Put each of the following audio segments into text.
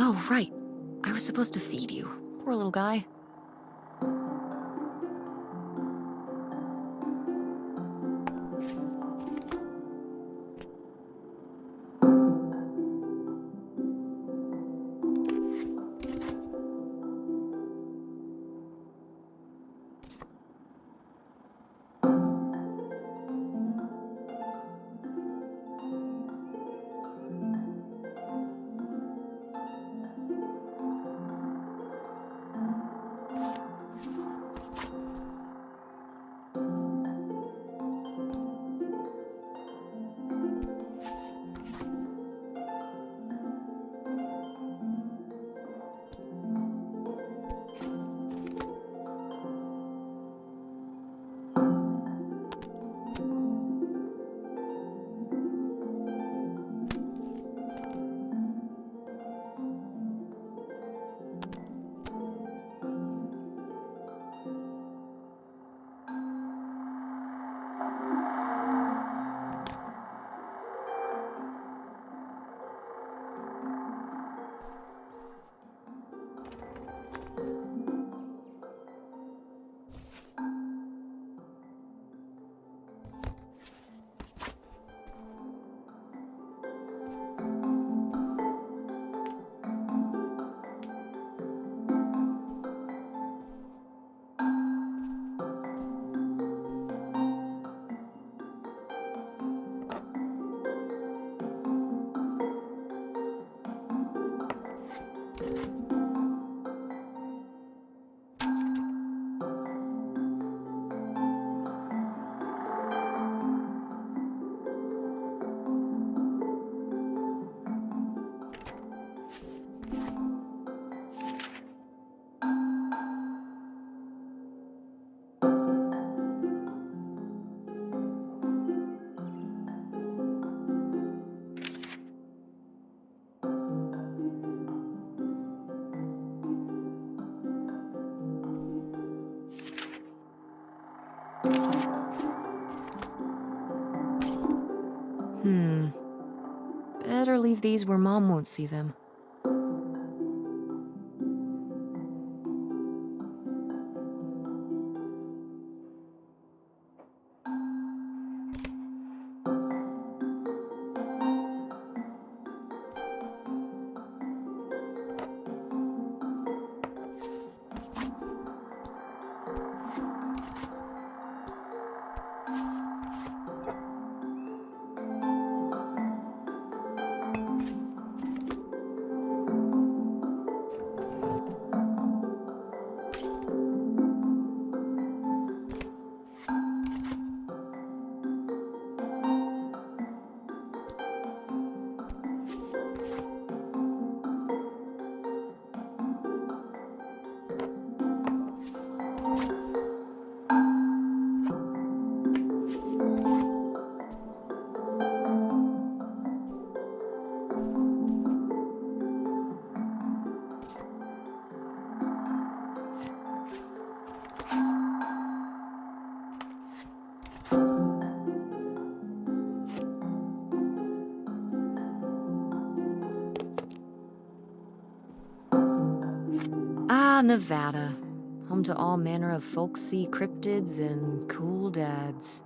Oh, right. I was supposed to feed you. Poor little guy. Better leave these where Mom won't see them. Ah, Nevada. Home to all manner of folksy cryptids and cool dads.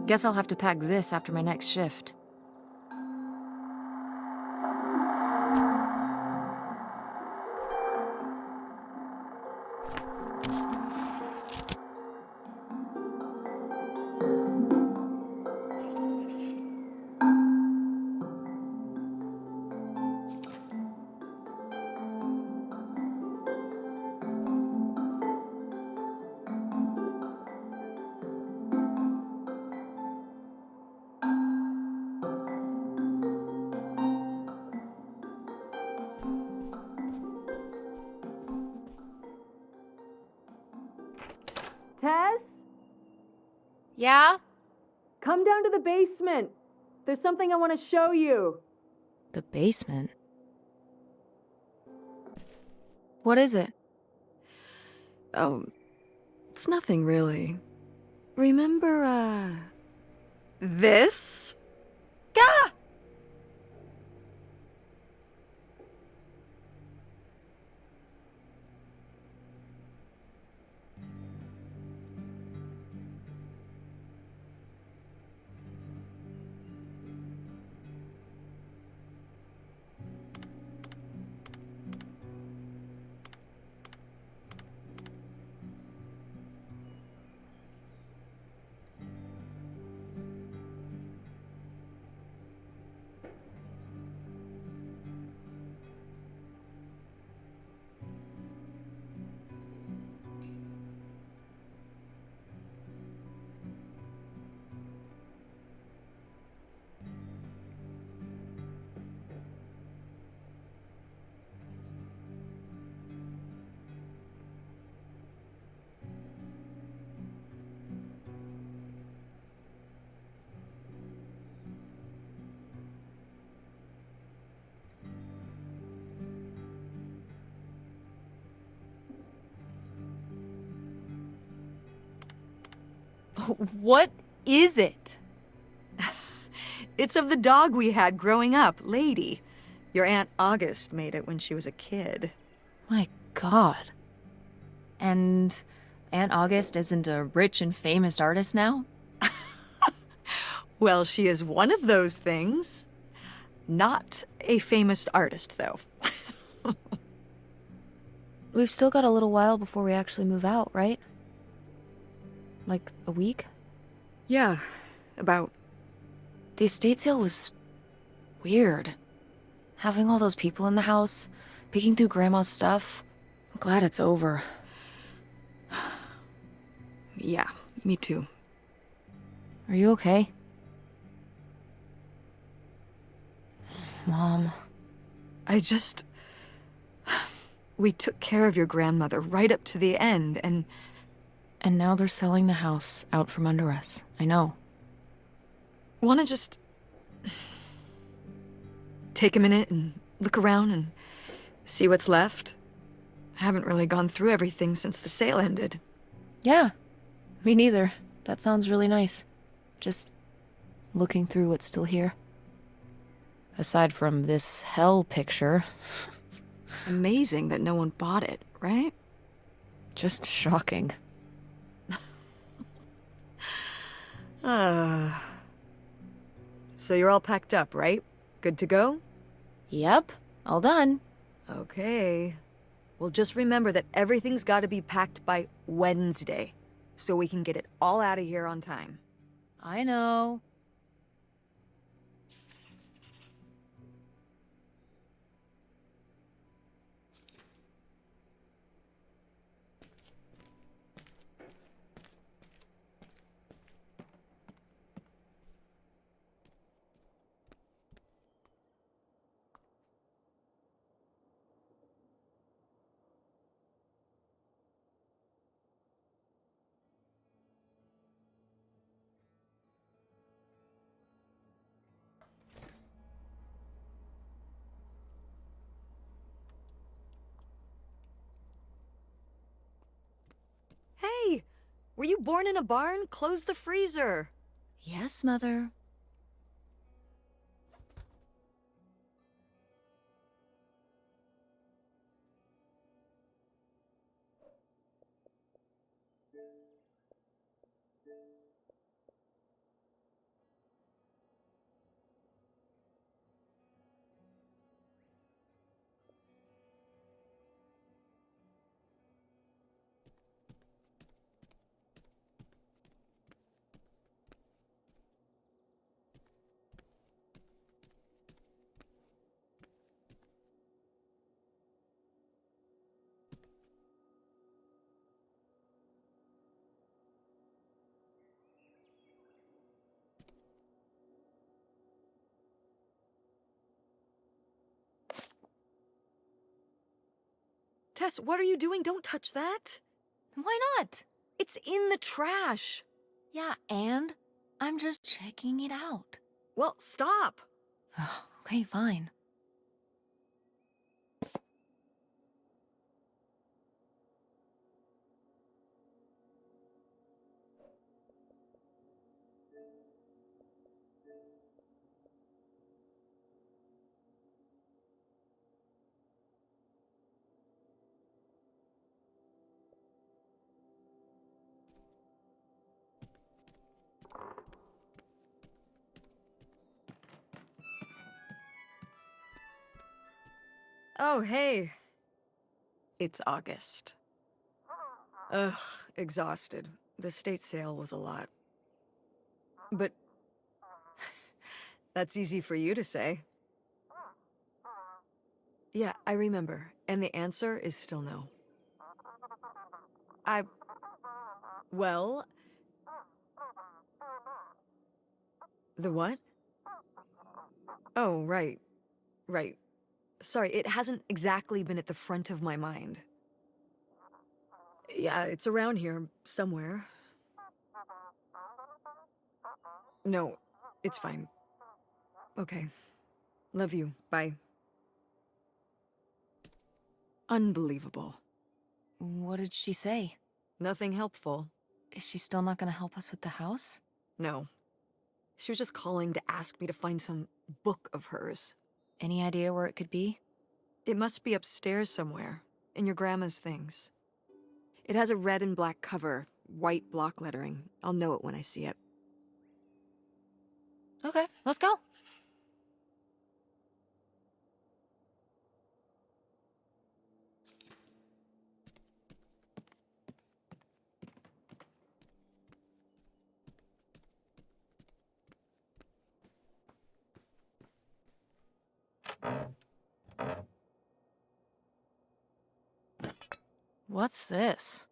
Guess I'll have to pack this after my next shift. Tess? Yeah? Come down to the basement. There's something I want to show you. The basement? What is it? Oh, it's nothing really. Remember, this? Gah! What is it? It's of the dog we had growing up, Lady. Your Aunt August made it when she was a kid. My God. And Aunt August isn't a rich and famous artist now? Well, she is one of those things. Not a famous artist, though. We've still got a little while before we actually move out, right? Like a week? Yeah, about. The estate sale was weird. Having all those people in the house, picking through Grandma's stuff. I'm glad it's over. Yeah, me too. Are you okay? Mom. We took care of your grandmother right up to the end, and now they're selling the house out from under us. I know. wanna just take a minute and look around and see what's left? I haven't really gone through everything since the sale ended. Yeah. Me neither. That sounds really nice. Just looking through what's still here. Aside from this hell picture. Amazing that no one bought it, right? Just shocking. So you're all packed up, right? Good to go? Yep. All done. Okay. Well, just remember that everything's got to be packed by Wednesday, so we can get it all out of here on time. I know. Hey! Were you born in a barn? Close the freezer. Yes, Mother. Tess, what are you doing? Don't touch that. Why not? It's in the trash. Yeah, and I'm just checking it out. Well, stop. Okay, fine. Oh, hey. It's August. Ugh, exhausted. The state sale was a lot. But that's easy for you to say. Yeah, I remember. And the answer is still no. Well... The what? Oh, right. Right. Sorry, it hasn't exactly been at the front of my mind. Yeah, it's around here, somewhere. No, it's fine. Okay. Love you. Bye. Unbelievable. What did she say? Nothing helpful. Is she still not gonna help us with the house? No. She was just calling to ask me to find some book of hers. Any idea where it could be? It must be upstairs somewhere, in your grandma's things. It has a red and black cover, white block lettering. I'll know it when I see it. Okay, let's go. What's this?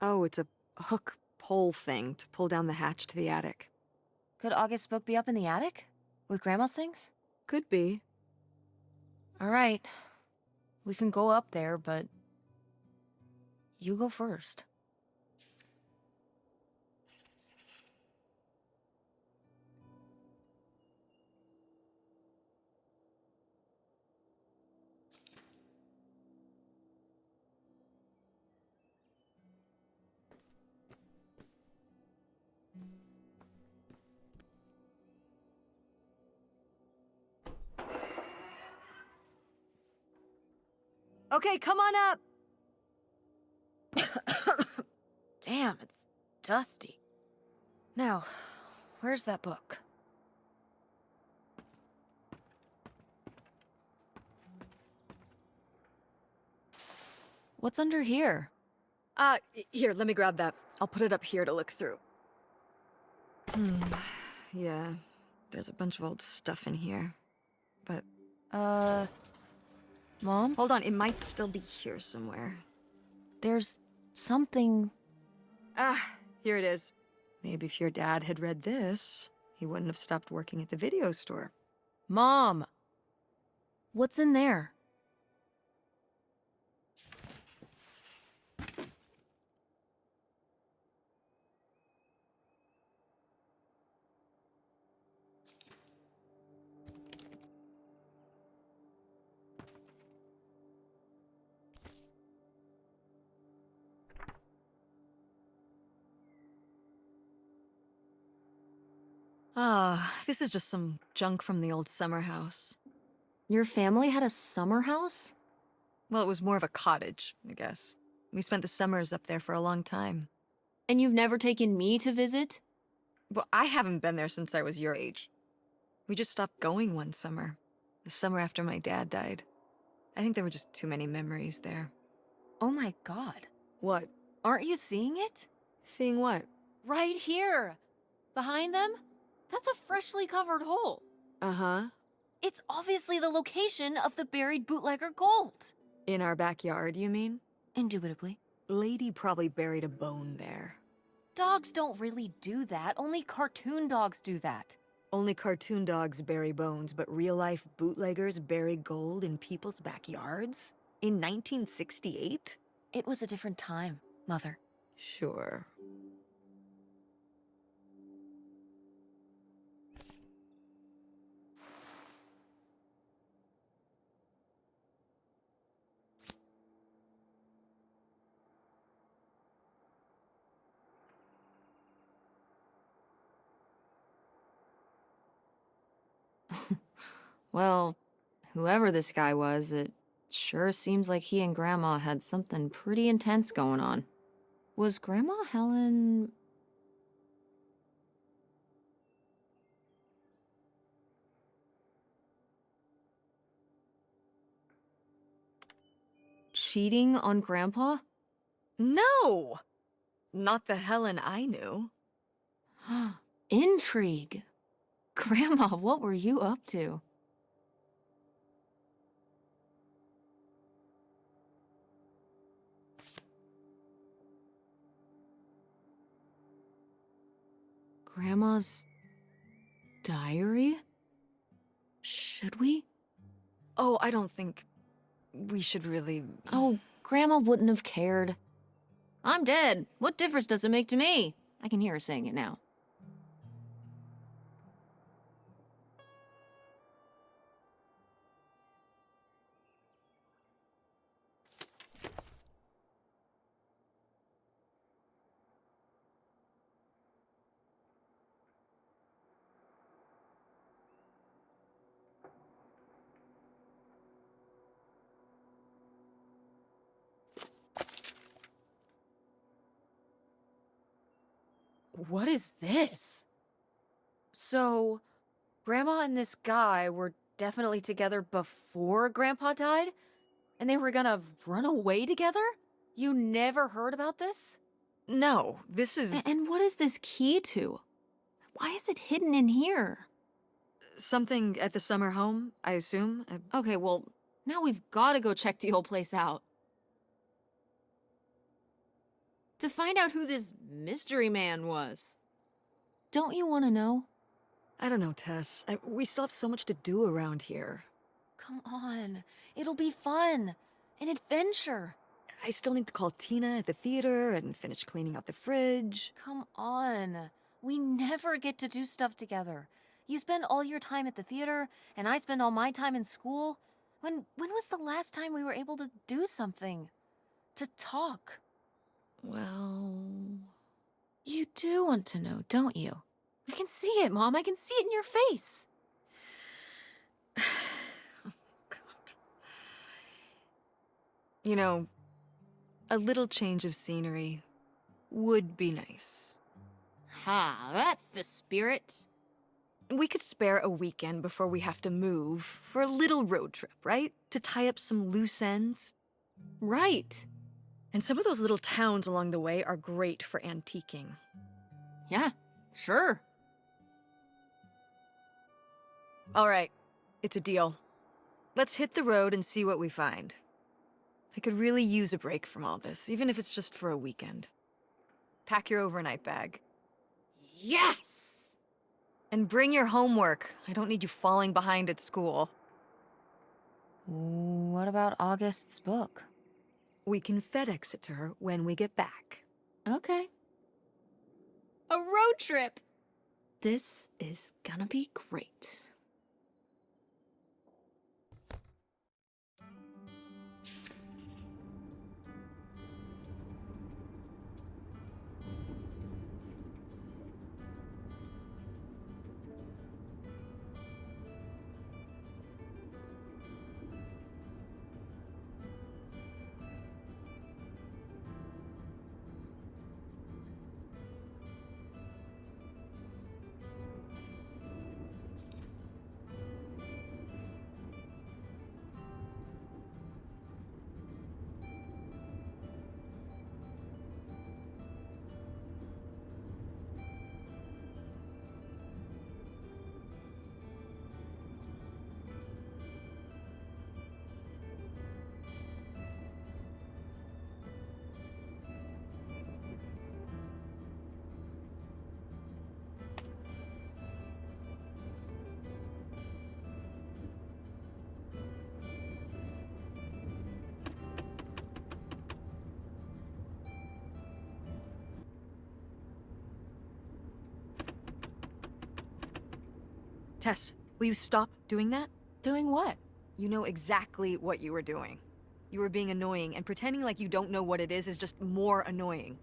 Oh, it's a hook pole thing to pull down the hatch to the attic. Could August's book be up in the attic? With Grandma's things? Could be. Alright. We can go up there, but... you go first. Okay, come on up! Damn, it's dusty. Now, where's that book? What's under here? Here, let me grab that. I'll put it up here to look through. Yeah, there's a bunch of old stuff in here. But... Mom? hold on, it might still be here somewhere. There's something... Here it is. Maybe if your dad had read this, he wouldn't have stopped working at the video store. Mom! What's in there? This is just some junk from the old summer house. Your family had a summer house? Well, it was more of a cottage, I guess. We spent the summers up there for a long time. And you've never taken me to visit? Well, I haven't been there since I was your age. We just stopped going one summer. The summer after my dad died. I think there were just too many memories there. Oh my god. What? Aren't you seeing it? Seeing what? Right here! Behind them? That's a freshly covered hole. Uh-huh. It's obviously the location of the buried bootlegger gold. In our backyard, you mean? Indubitably. Lady probably buried a bone there. Dogs don't really do that. Only cartoon dogs do that. Only cartoon dogs bury bones, but real-life bootleggers bury gold in people's backyards? In 1968? It was a different time, Mother. Sure, Well, whoever this guy was, it sure seems like he and Grandma had something pretty intense going on. Was Grandma Helen... cheating on Grandpa? No! Not the Helen I knew. Intrigue. Grandma, what were you up to? Grandma's diary? Should we? Oh, I don't think we should really... Oh, Grandma wouldn't have cared. I'm dead. What difference does it make to me? I can hear her saying it now. What is this? So, Grandma and this guy were definitely together before Grandpa died? And they were gonna run away together? You never heard about this? No, this is... And what is this key to? Why is it hidden in here? something at the summer home, I assume? Okay, well, now we've gotta go check the old place out. To find out who this mystery man was. Don't you want to know? I don't know, Tess. We still have so much to do around here. Come on. It'll be fun. An adventure. I still need to call Tina at the theater and finish cleaning out the fridge. Come on. We never get to do stuff together. You spend all your time at the theater, and I spend all my time in school. When was the last time we were able to do something? To talk? Well... You do want to know, don't you? I can see it, Mom. I can see it in your face. Oh, God. You know, a little change of scenery would be nice. Ha, that's the spirit. We could spare a weekend before we have to move for a little road trip, right? To tie up some loose ends. Right. And some of those little towns along the way are great for antiquing. Yeah, sure. All right, it's a deal. Let's hit the road and see what we find. I could really use a break from all this, even if it's just for a weekend. Pack your overnight bag. Yes! And bring your homework. I don't need you falling behind at school. What about August's book? We can FedEx it to her when we get back. Okay. A road trip! This is gonna be great. Tess, will you stop doing that? Doing what? You know exactly what you were doing. You were being annoying, and pretending like you don't know what it is just more annoying.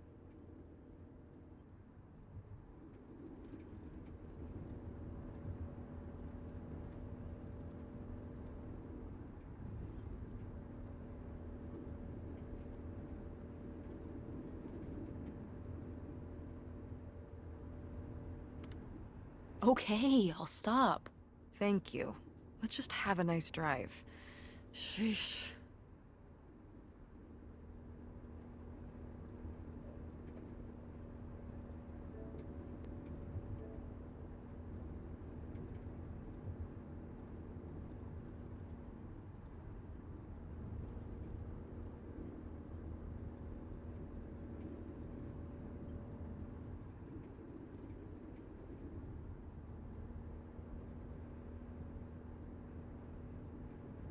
Okay, I'll stop. Thank you. Let's just have a nice drive. Sheesh.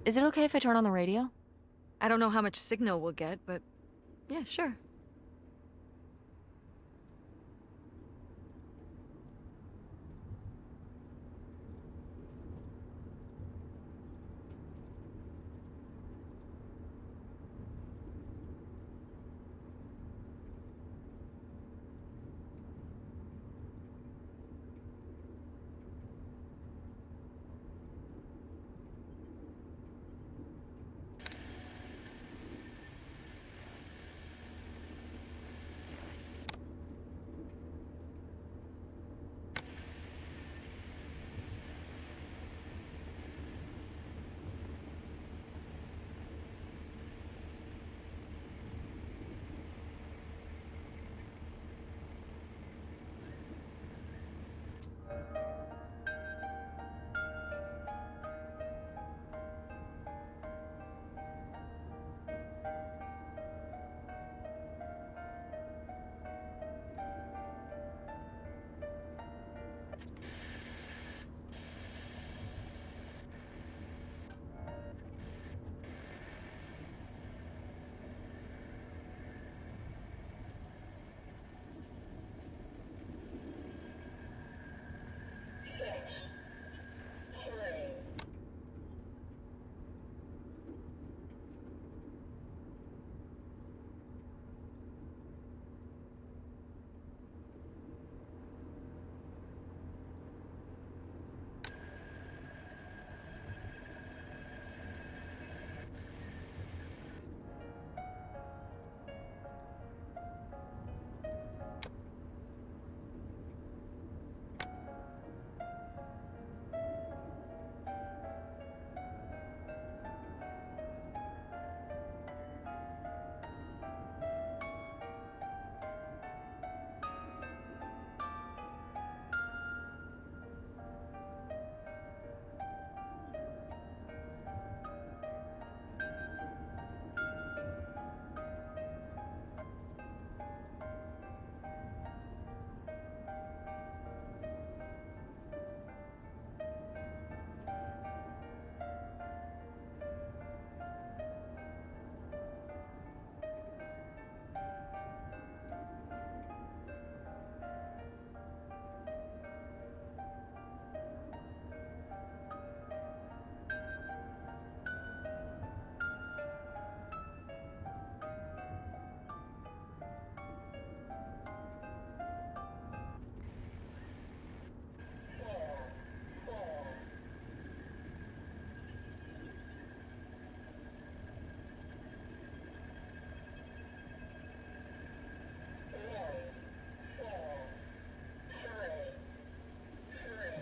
Is it okay if I turn on the radio? I don't know how much signal we'll get, but yeah, sure.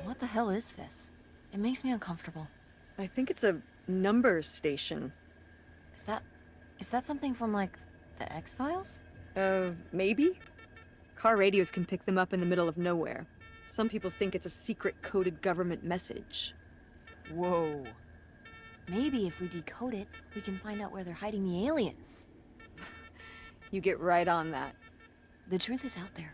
What the hell is this? It makes me uncomfortable. I think it's a numbers station. Is that something from, like, the X-Files? Maybe? Car radios can pick them up in the middle of nowhere. Some people think it's a secret coded government message. Whoa. Maybe if we decode it, we can find out where they're hiding the aliens. You get right on that. The truth is out there.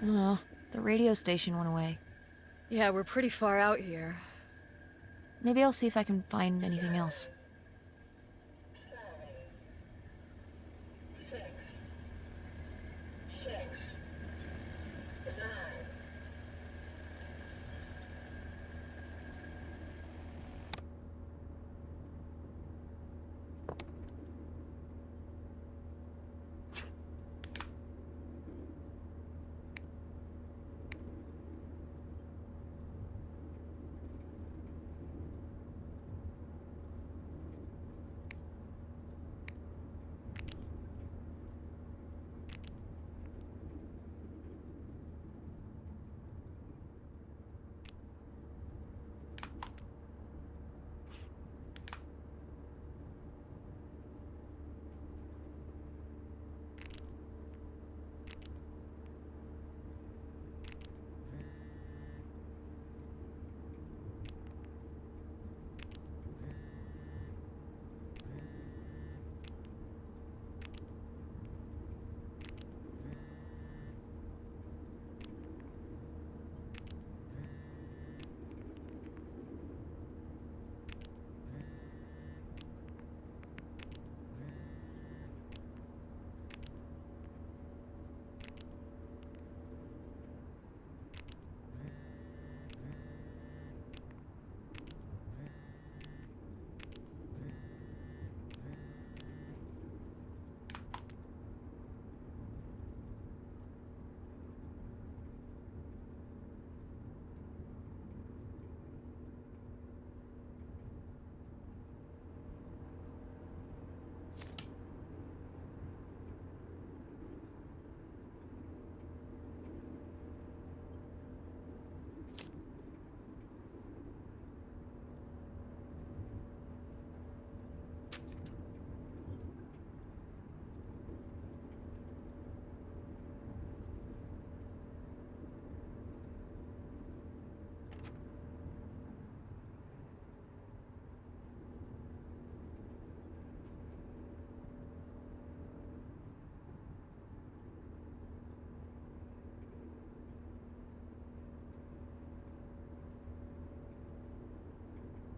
Oh, the radio station went away. Yeah, we're pretty far out here. Maybe I'll see if I can find anything else.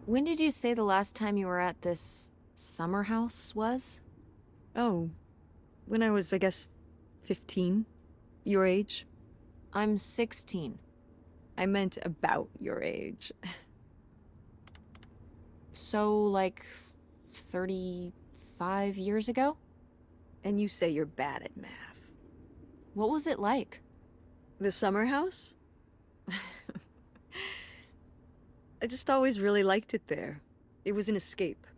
When did you say the last time you were at this summer house was? Oh, when I was, I guess, 15? Your age? I'm 16. I meant about your age. So, like, 35 years ago? And you say you're bad at math. What was it like? The summer house? I just always really liked it there. It was an escape.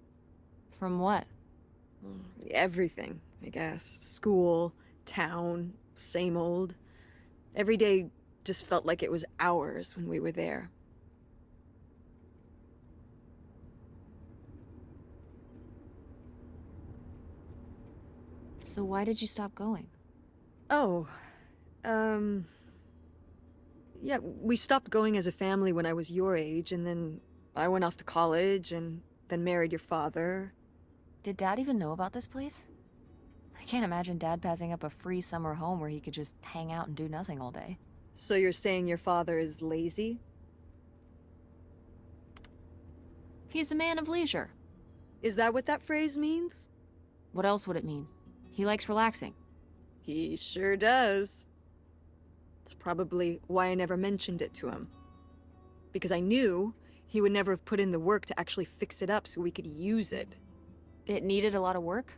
From what? Everything, I guess. School, town, same old. Every day just felt like it was hours when we were there. So why did you stop going? Oh, yeah, we stopped going as a family when I was your age, and then I went off to college, and then married your father. Did Dad even know about this place? I can't imagine Dad passing up a free summer home where he could just hang out and do nothing all day. So you're saying your father is lazy? He's a man of leisure. Is that what that phrase means? What else would it mean? He likes relaxing. He sure does. It's probably why I never mentioned it to him. Because I knew he would never have put in the work to actually fix it up so we could use it. It needed a lot of work?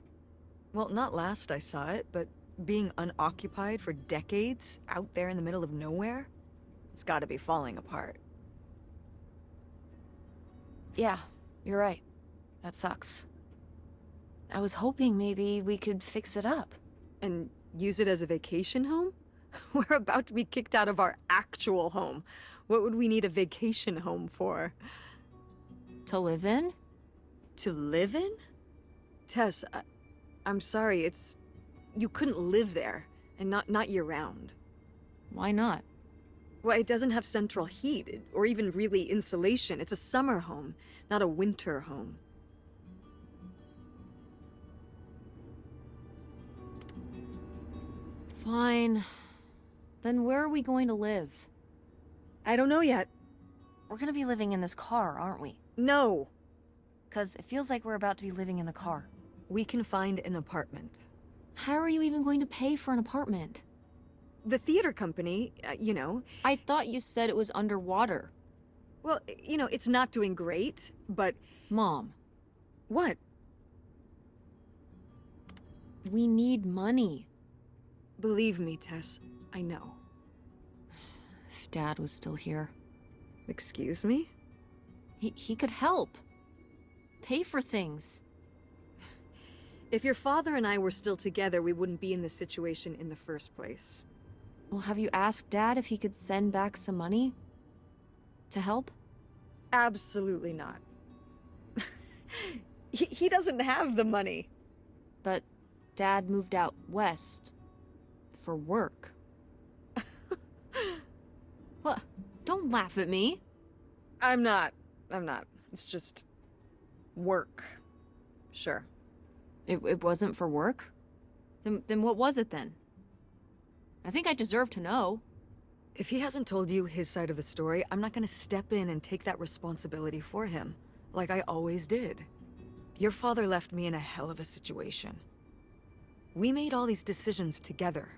Well, not last I saw it, but being unoccupied for decades, out there in the middle of nowhere, it's gotta be falling apart. Yeah, you're right. That sucks. I was hoping maybe we could fix it up. And use it as a vacation home? We're about to be kicked out of our actual home. What would we need a vacation home for? To live in? To live in? Tess, I'm sorry, you couldn't live there, and not year-round. Why not? Well, it doesn't have central heat, or even really insulation. It's a summer home, not a winter home. Fine. Then where are we going to live? I don't know yet. We're gonna be living in this car, aren't we? No. 'Cause it feels like we're about to be living in the car. We can find an apartment. How are you even going to pay for an apartment? The theater company, you know. I thought you said it was underwater. Well, you know, it's not doing great, but... Mom, What? we need money. Believe me, Tess, I know. If Dad was still here, Excuse me? he could help. Pay for things. If your father and I were still together, we wouldn't be in this situation in the first place. Well, have you asked Dad if he could send back some money? To help? Absolutely not. He doesn't have the money. But Dad moved out west. For work. What? Don't laugh at me. I'm not. It's just... work. Sure. It wasn't for work? Then what was it then? I think I deserve to know. If he hasn't told you his side of the story, I'm not gonna step in and take that responsibility for him, like I always did. Your father left me in a hell of a situation. We made all these decisions together.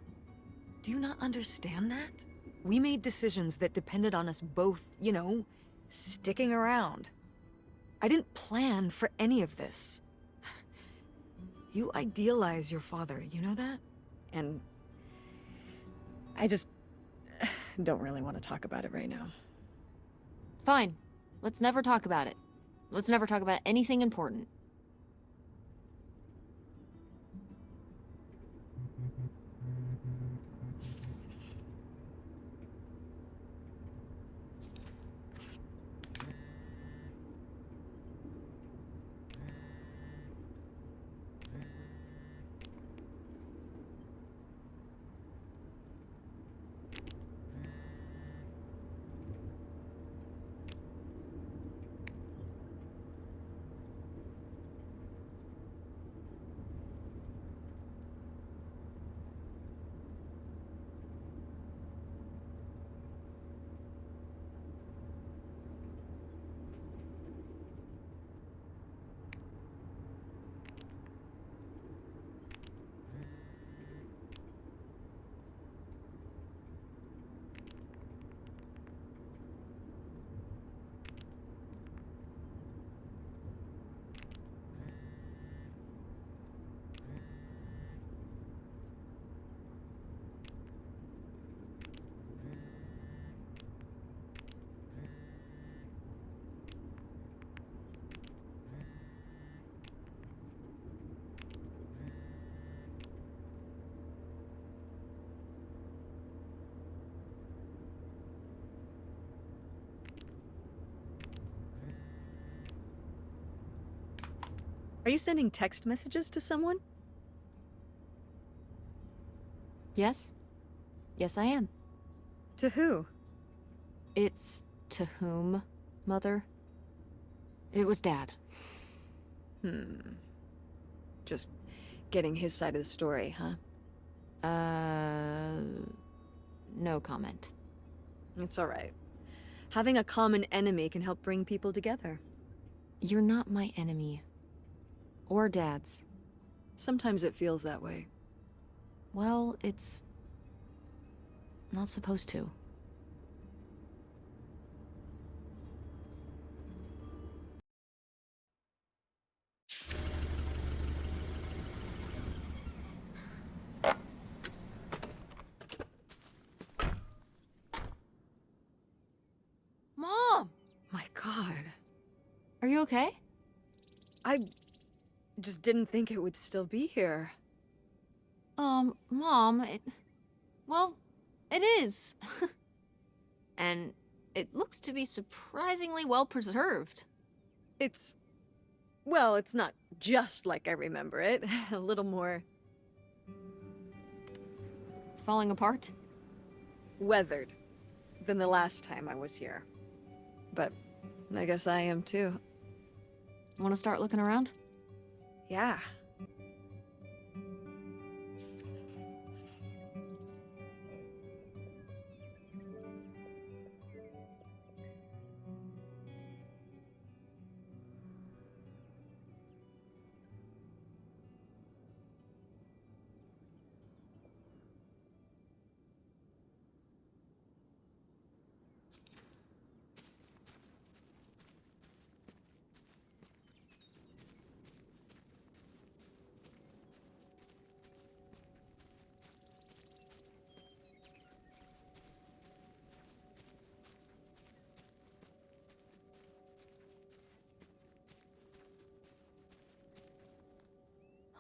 Do you not understand that? We made decisions that depended on us both, you know, sticking around. I didn't plan for any of this. You idealize your father, you know that? And I just don't really want to talk about it right now. Fine. Let's never talk about it. Let's never talk about anything important. Are you sending text messages to someone? Yes? Yes, I am. To who? It's to whom, Mother? It was Dad. Just getting his side of the story, huh? No comment. It's alright. Having a common enemy can help bring people together. You're not my enemy. Or Dad's. Sometimes it feels that way. Well, it's not supposed to. Mom! My God. Are you okay? I just didn't think it would still be here. Mom, well, it is. And it looks to be surprisingly well preserved. Well, it's not just like I remember it. A little more Falling apart? weathered than the last time I was here. But I guess I am too. Want to start looking around? Yeah.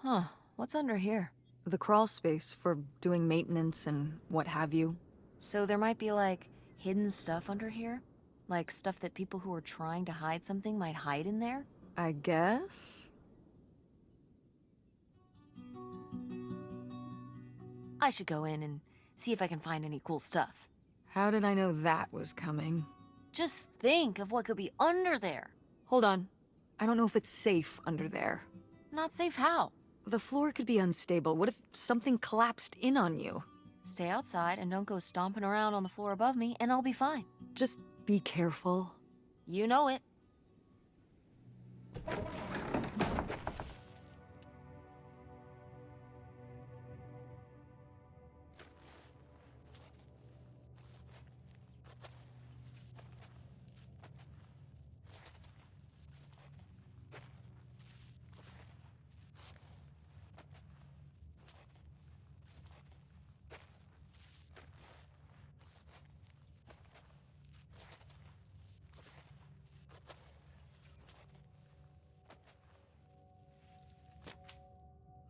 Huh, what's under here? The crawl space for doing maintenance and what have you. So there might be, like, hidden stuff under here? Like stuff that people who are trying to hide something might hide in there? I guess? I should go in and see if I can find any cool stuff. How did I know that was coming? Just think of what could be under there. Hold on. I don't know if it's safe under there. Not safe how? The floor could be unstable. What if something collapsed in on you? Stay outside and don't go stomping around on the floor above me, and I'll be fine. Just be careful. You know it.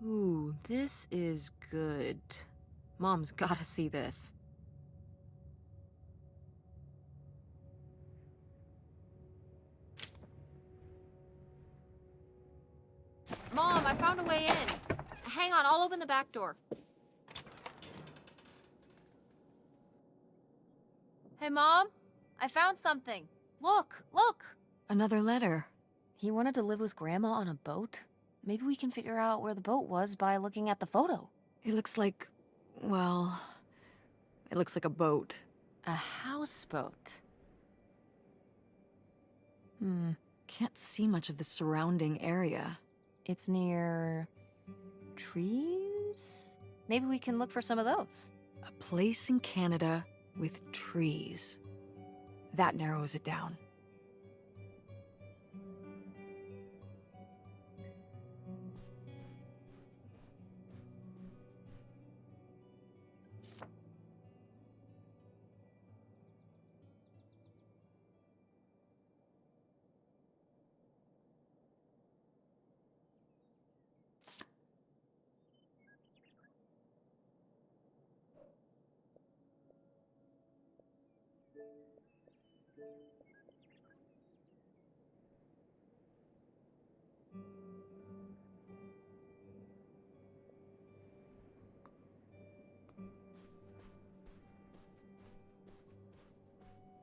Ooh, this is good. Mom's gotta see this. Mom, I found a way in. Hang on, I'll open the back door. Hey, Mom? I found something. Look, look! Another letter. He wanted to live with Grandma on a boat? Maybe we can figure out where the boat was by looking at the photo. It looks like, well, it looks like a boat. A houseboat. Can't see much of the surrounding area. It's near... trees? Maybe we can look for some of those. A place in Canada with trees. That narrows it down.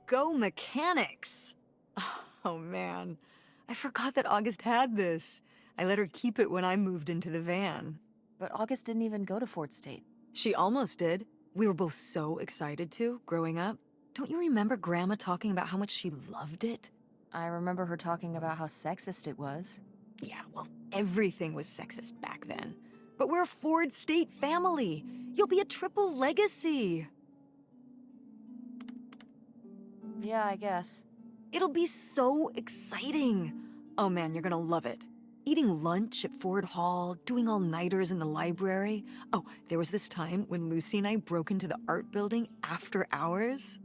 go mechanics! Oh man, I forgot that August had this. I let her keep it when I moved into the van. But August didn't even go to Fort State. She almost did. We were both so excited to, growing up. Don't you remember Grandma talking about how much she loved it? I remember her talking about how sexist it was. Yeah, well, everything was sexist back then. But we're a Ford State family. You'll be a triple legacy. Yeah, I guess. It'll be so exciting. Oh man, you're gonna love it. Eating lunch at Ford Hall, doing all-nighters in the library. Oh, there was this time when Lucy and I broke into the art building after hours.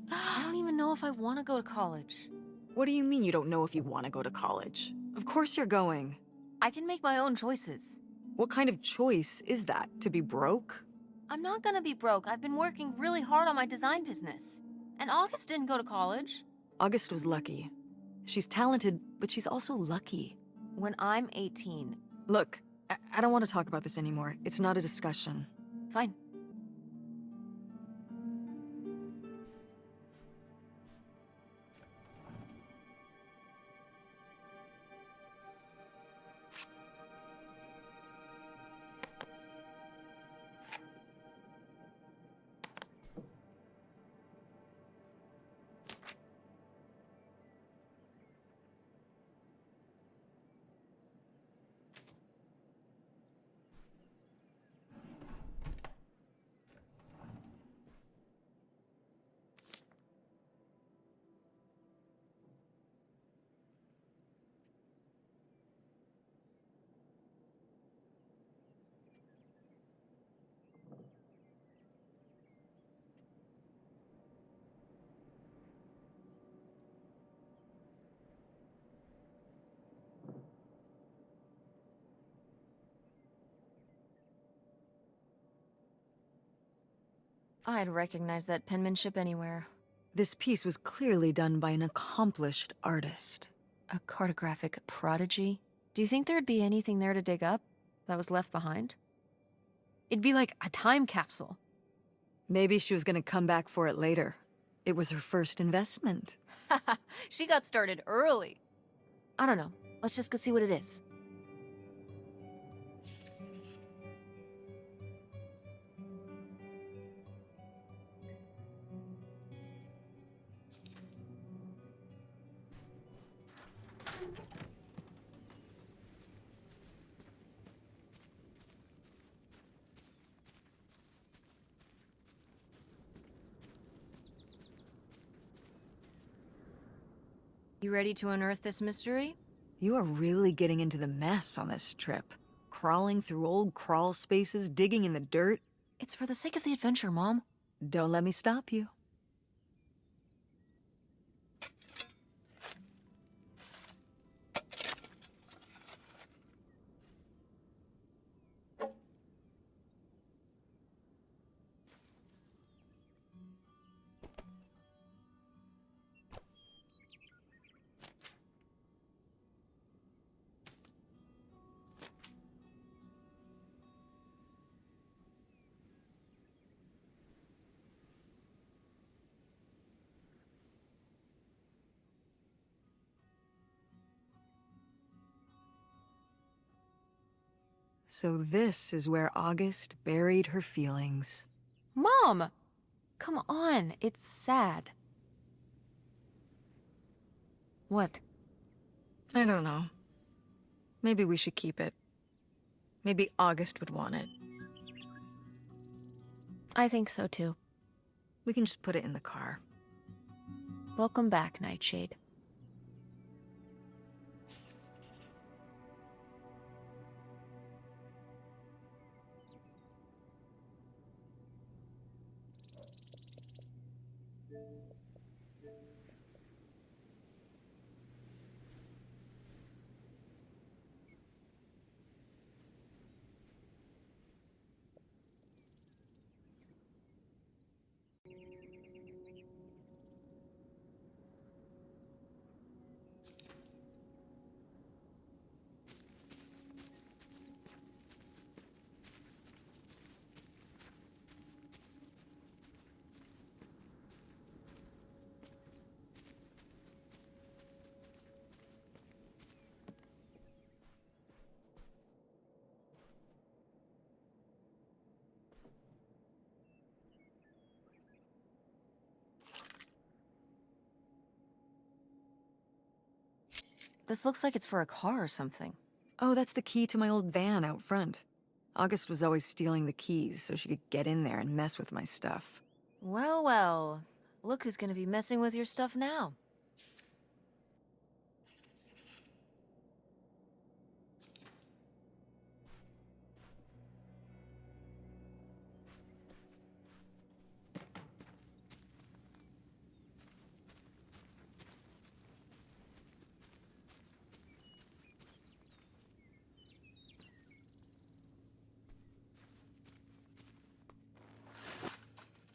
I don't even know if I want to go to college. What do you mean you don't know if you want to go to college? Of course you're going. I can make my own choices. What kind of choice is that? To be broke? I'm not gonna be broke. I've been working really hard on my design business. And August didn't go to college. August was lucky. She's talented, but she's also lucky. When I'm 18. Look, I don't want to talk about this anymore. It's not a discussion. Fine. I'd recognize that penmanship anywhere. This piece was clearly done by an accomplished artist. A cartographic prodigy? Do you think there'd be anything there to dig up that was left behind? It'd be like a time capsule. Maybe she was gonna come back for it later. It was her first investment. She got started early. I don't know. Let's just go see what it is. You ready to unearth this mystery? You are really getting into the mess on this trip. Crawling through old crawl spaces, digging in the dirt. It's for the sake of the adventure, Mom. Don't let me stop you. So this is where August buried her feelings. Mom! Come on, it's sad. What? I don't know. Maybe we should keep it. Maybe August would want it. I think so too. We can just put it in the car. Welcome back, Nightshade. This looks like it's for a car or something. Oh, that's the key to my old van out front. August was always stealing the keys so she could get in there and mess with my stuff. Well, well. Look who's gonna be messing with your stuff now.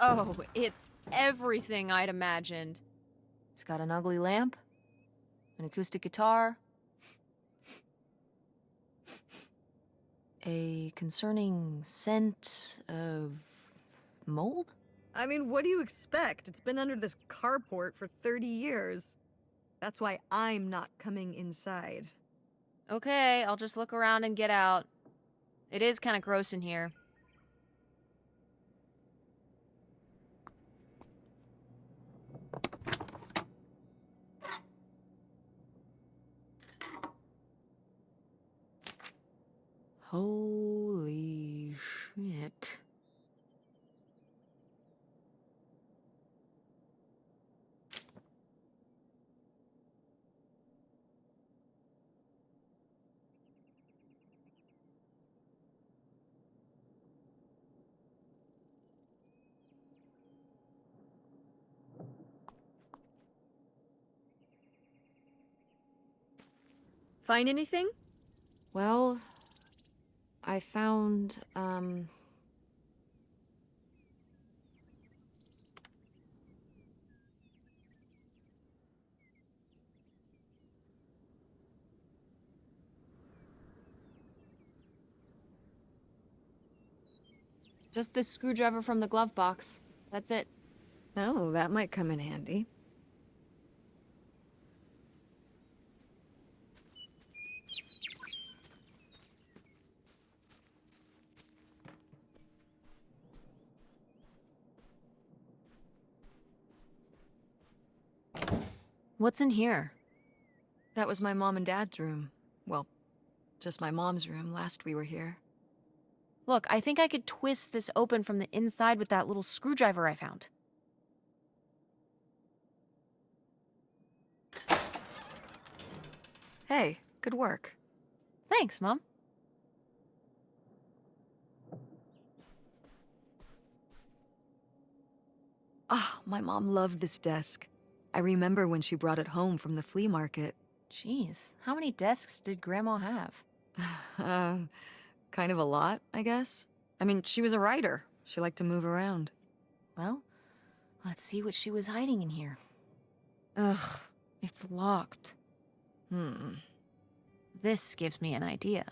Oh, it's everything I'd imagined. It's got an ugly lamp, an acoustic guitar, a concerning scent of mold? I mean, what do you expect? It's been under this carport for 30 years. That's why I'm not coming inside. Okay, I'll just look around and get out. It is kind of gross in here. Holy shit. Find anything? Well, I found, just this screwdriver from the glove box. That's it. Oh, that might come in handy. What's in here? That was my mom and dad's room. Well, just my mom's room last we were here. Look, I think I could twist this open from the inside with that little screwdriver I found. Hey, good work. Thanks, Mom. Ah, my mom loved this desk. I remember when she brought it home from the flea market. Jeez, how many desks did Grandma have? Kind of a lot, I guess. I mean, she was a writer. She liked to move around. Well, let's see what she was hiding in here. Ugh, it's locked. This gives me an idea.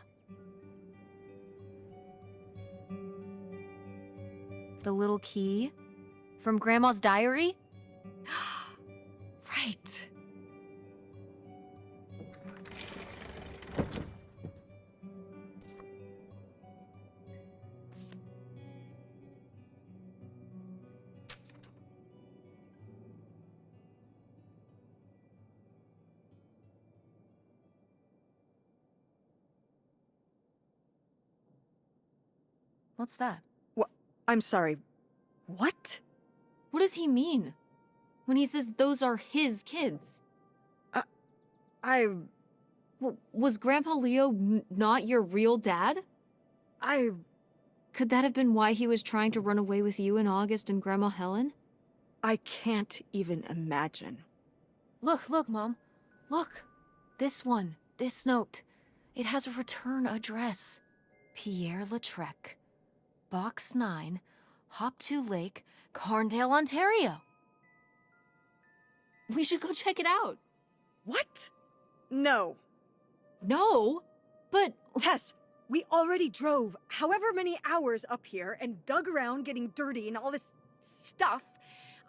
The little key? From Grandma's diary? Right. What's that? I'm sorry. What? What does he mean? When he says those are his kids? Was Grandpa Leo not your real dad? Could that have been why he was trying to run away with you and August and Grandma Helen? I can't even imagine. Look, Mom. Look. This one. This note. It has a return address. Pierre Lautrec. Box 9, Hop to Lake, Carndale, Ontario. We should go check it out. What? No. No, but... Tess, we already drove however many hours up here and dug around getting dirty and all this stuff.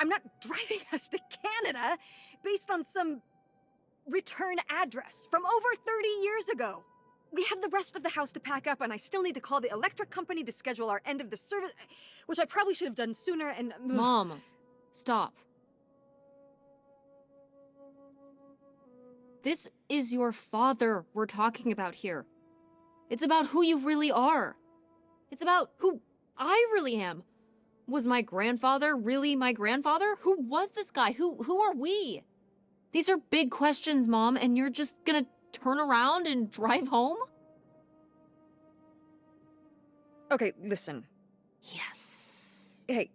I'm not driving us to Canada based on some return address from over 30 years ago. We have the rest of the house to pack up, and I still need to call the electric company to schedule our end of the service, which I probably should have done sooner, and... Mom, stop. This is your father we're talking about here. It's about who you really are. It's about who I really am. Was my grandfather really my grandfather? Who was this guy? Who are we? These are big questions, Mom, and you're just gonna turn around and drive home? Okay, listen. Yes. Hey,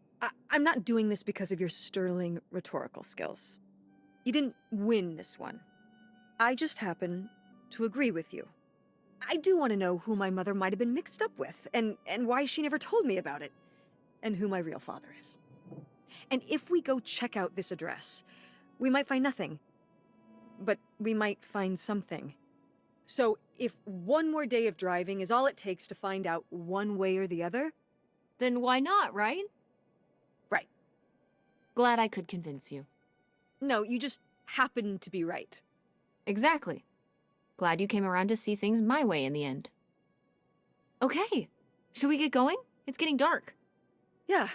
I'm not doing this because of your sterling rhetorical skills. You didn't win this one. I just happen to agree with you. I do want to know who my mother might have been mixed up with, and why she never told me about it, and who my real father is. And if we go check out this address, we might find nothing. But we might find something. So if one more day of driving is all it takes to find out one way or the other... Then why not, right? Right. Glad I could convince you. No, you just happen to be right. Exactly. Glad you came around to see things my way in the end. Okay, should we get going? It's getting dark. Yeah.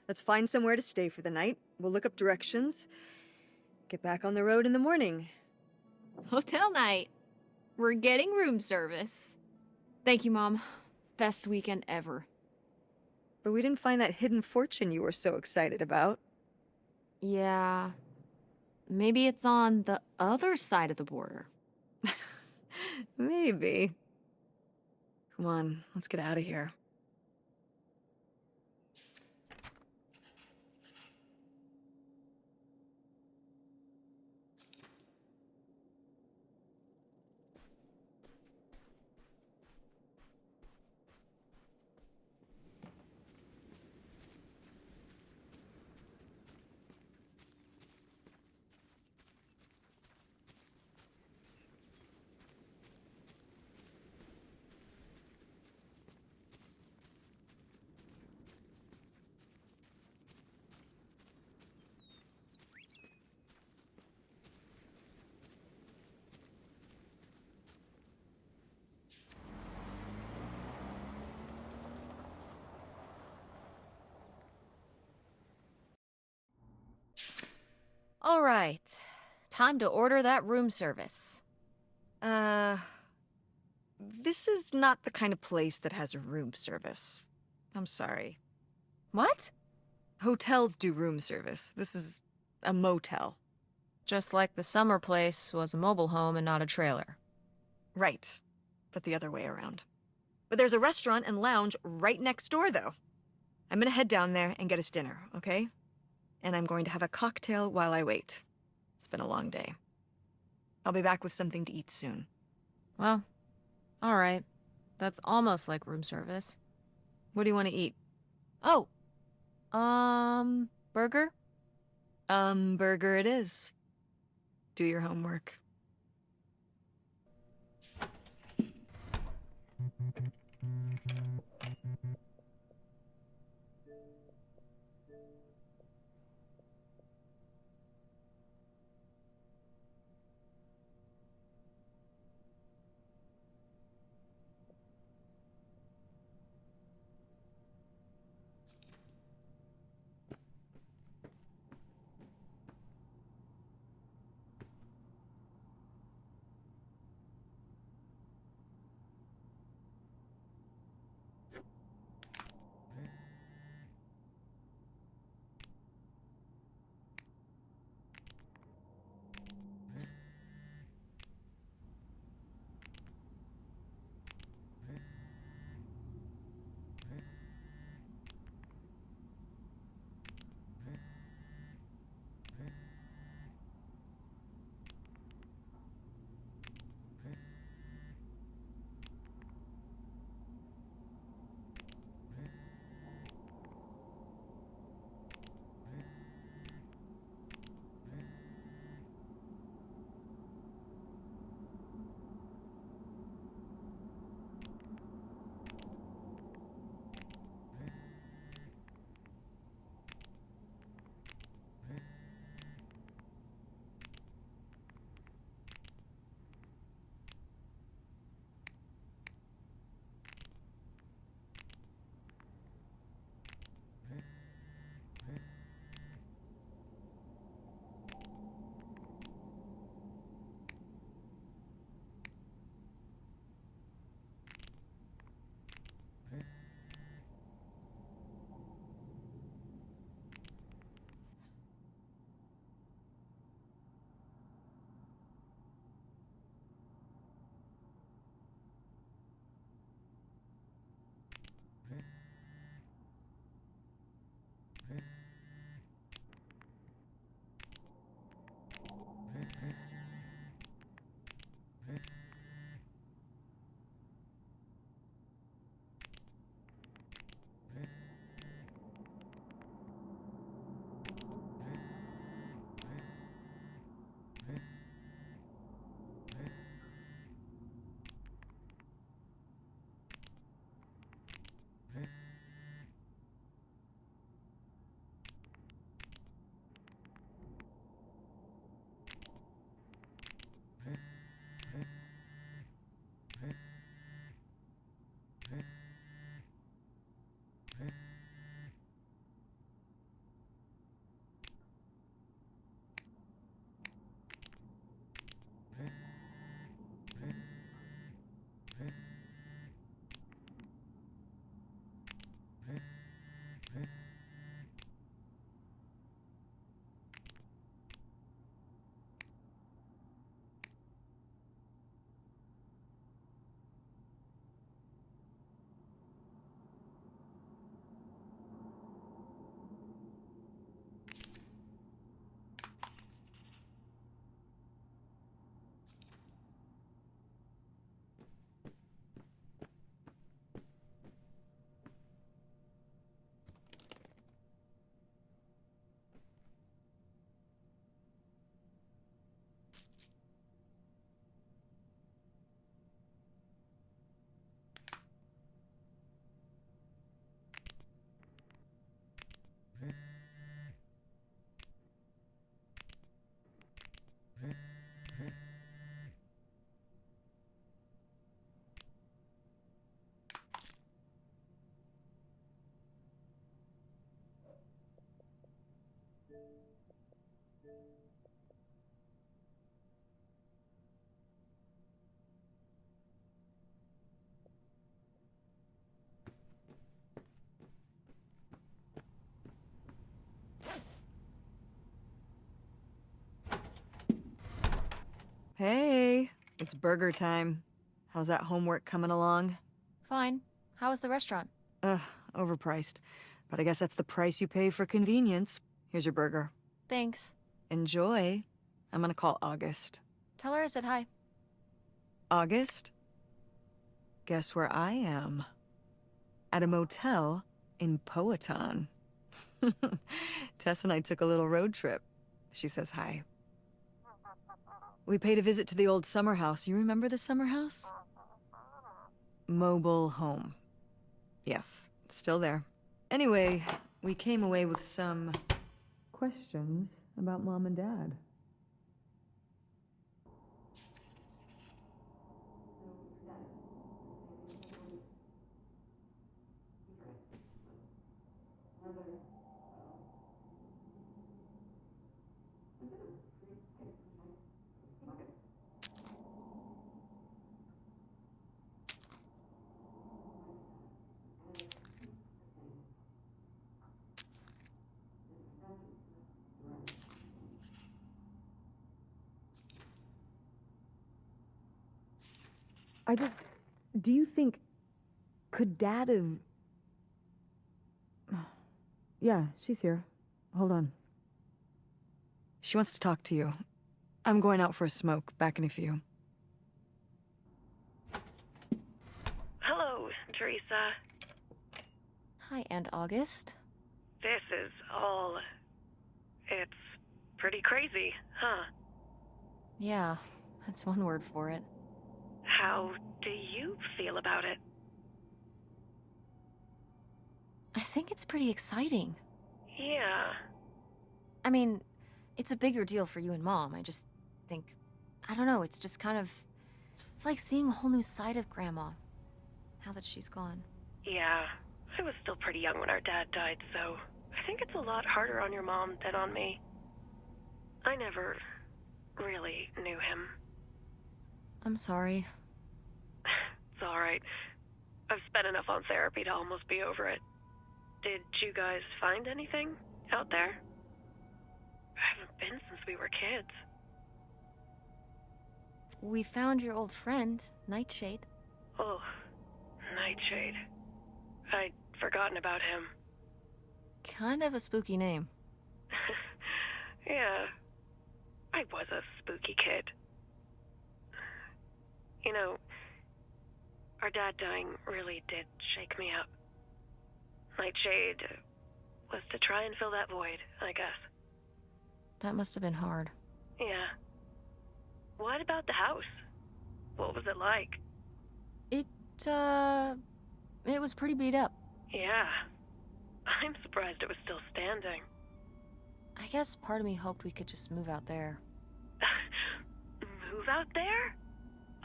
Let's find somewhere to stay for the night. We'll look up directions. Get back on the road in the morning. Hotel night. We're getting room service. Thank you, Mom. Best weekend ever. But we didn't find that hidden fortune you were so excited about. Yeah. Maybe it's on the other side of the border. Maybe. Come on, let's get out of here. All right. Time to order that room service. This is not the kind of place that has room service. I'm sorry. What? Hotels do room service. This is a motel. Just like the summer place was a mobile home and not a trailer. Right. But the other way around. But there's a restaurant and lounge right next door, though. I'm gonna head down there and get us dinner, okay? And I'm going to have a cocktail while I wait. It's been a long day. I'll be back with something to eat soon. Well, all right. That's almost like room service. What do you want to eat? Oh, burger? Burger it is. Do your homework. Hey, it's burger time. How's that homework coming along? Fine. How was the restaurant? Ugh, overpriced. But I guess that's the price you pay for convenience. Here's your burger. Thanks. Enjoy. I'm gonna call August. Tell her I said hi. August? Guess where I am? At a motel in Powhatan. Tess and I took a little road trip. She says hi. We paid a visit to the old summer house. You remember the summer house? Mobile home. Yes, it's still there. Anyway, we came away with some questions about Mom and Dad. Do you think, could Dad have... Yeah, she's here. Hold on. She wants to talk to you. I'm going out for a smoke, back in a few. Hello, Teresa. Hi, Aunt August. This is all... It's pretty crazy, huh? Yeah, that's one word for it. How do you feel about it? I think it's pretty exciting. Yeah. I mean, it's a bigger deal for you and Mom. I just think, I don't know, it's just kind of... It's like seeing a whole new side of Grandma, now that she's gone. Yeah. I was still pretty young when our dad died, so I think it's a lot harder on your mom than on me. I never really knew him. I'm sorry. It's alright. I've spent enough on therapy to almost be over it. Did you guys find anything out there? I haven't been since we were kids. We found your old friend, Nightshade. Oh, Nightshade. I'd forgotten about him. Kind of a spooky name. Yeah, I was a spooky kid. You know, our dad dying really did shake me up. Nightshade was to try and fill that void, I guess. That must have been hard. Yeah. What about the house? What was it like? It was pretty beat up. Yeah. I'm surprised it was still standing. I guess part of me hoped we could just move out there. Move out there?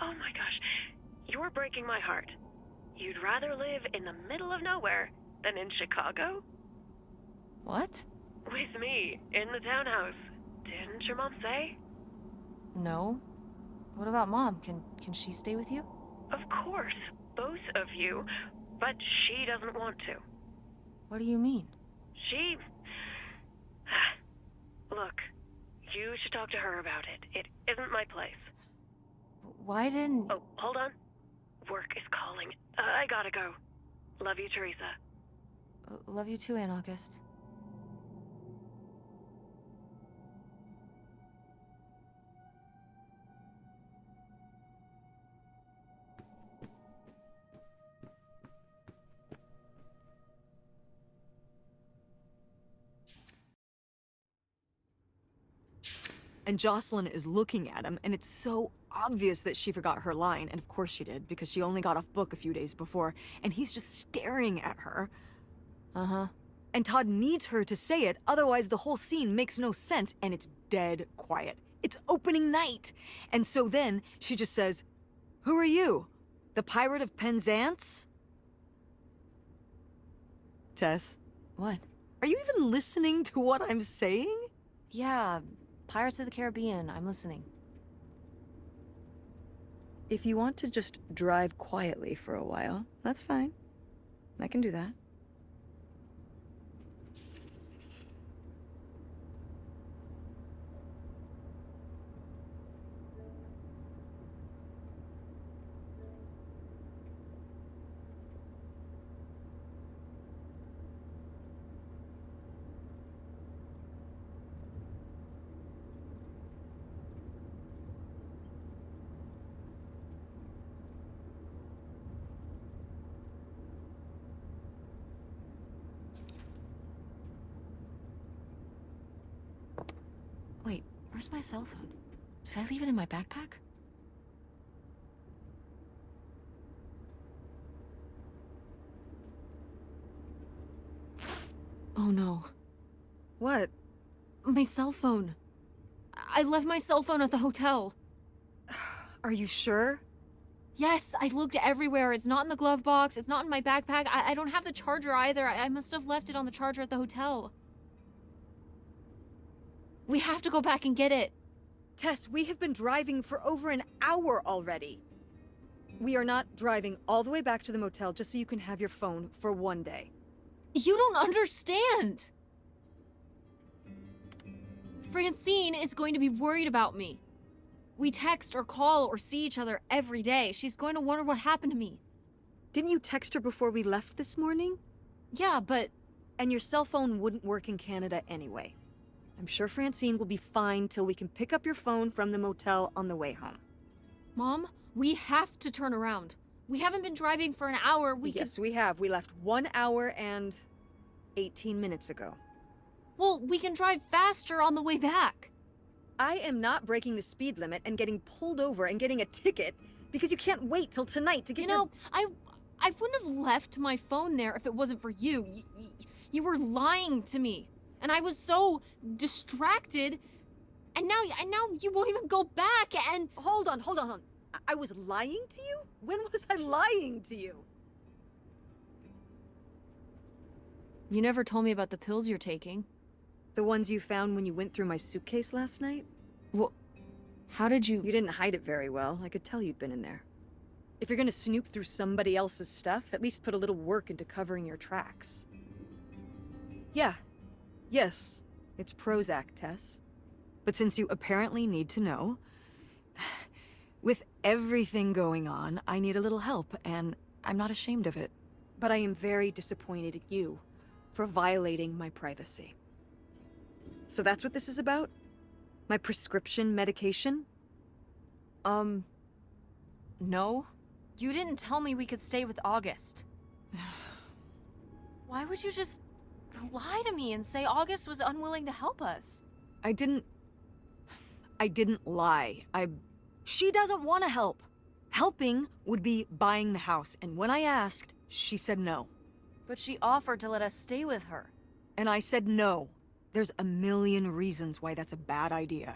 Oh my gosh. You're breaking my heart. You'd rather live in the middle of nowhere than in Chicago? What? With me, in the townhouse. Didn't your mom say? No. What about Mom? Can she stay with you? Of course, both of you, but she doesn't want to. What do you mean? She... Look, you should talk to her about it. It isn't my place. Why didn't... Oh, hold on. Work is calling. I gotta go. Love you, Teresa. Love you too, Aunt August. And Jocelyn is looking at him, and it's so obvious that she forgot her line, and of course she did, because she only got off book a few days before, and he's just staring at her. Uh-huh. And Todd needs her to say it, otherwise the whole scene makes no sense, and it's dead quiet. It's opening night! And so then, she just says, "Who are you? The Pirate of Penzance?" Tess, What? are you even listening to what I'm saying? Yeah, Pirates of the Caribbean. I'm listening. If you want to just drive quietly for a while, that's fine. I can do that. Where's my cell phone? Did I leave it in my backpack? Oh no. What? My cell phone. I left my cell phone at the hotel. Are you sure? Yes, I looked everywhere. It's not in the glove box. It's not in my backpack. I don't have the charger either. I must have left it on the charger at the hotel. We have to go back and get it. Tess, we have been driving for over an hour already. We are not driving all the way back to the motel just so you can have your phone for one day. You don't understand. Francine is going to be worried about me. We text or call or see each other every day. She's going to wonder what happened to me. Didn't you text her before we left this morning? Yeah, but... And your cell phone wouldn't work in Canada anyway. I'm sure Francine will be fine till we can pick up your phone from the motel on the way home. Mom, we have to turn around. We haven't been driving for an hour. Yes, we have. We left 1 hour and 18 minutes ago. Well, we can drive faster on the way back. I am not breaking the speed limit and getting pulled over and getting a ticket because you can't wait till tonight to get I wouldn't have left my phone there if it wasn't for you. You were lying to me. And I was so distracted. And now you won't even go back and... Hold on. I was lying to you? When was I lying to you? You never told me about the pills you're taking. The ones you found when you went through my suitcase last night? Well, how did you... You didn't hide it very well. I could tell you'd been in there. If you're gonna snoop through somebody else's stuff, at least put a little work into covering your tracks. Yeah. Yes, it's Prozac, Tess. But since you apparently need to know, with everything going on, I need a little help, and I'm not ashamed of it. But I am very disappointed at you for violating my privacy. So that's what this is about? My prescription medication? No. You didn't tell me we could stay with August. Why would you just lie to me and say August was unwilling to help us? I didn't lie. She doesn't want to help. Helping would be buying the house, and when I asked, she said no. But she offered to let us stay with her. And I said no. There's a million reasons why that's a bad idea.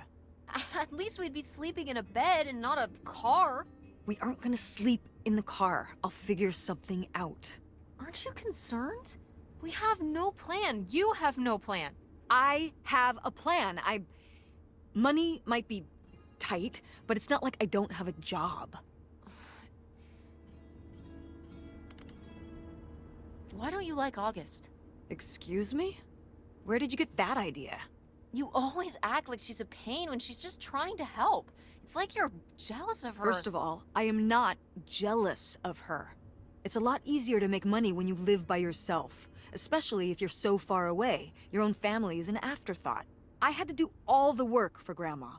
At least we'd be sleeping in a bed and not a car. We aren't gonna sleep in the car. I'll figure something out. Aren't you concerned? We have no plan. You have no plan. I have a plan. Money might be tight, but it's not like I don't have a job. Why don't you like August? Excuse me? Where did you get that idea? You always act like she's a pain when she's just trying to help. It's like you're jealous of her. First of all, I am not jealous of her. It's a lot easier to make money when you live by yourself, especially if you're so far away. Your own family is an afterthought. I had to do all the work for Grandma.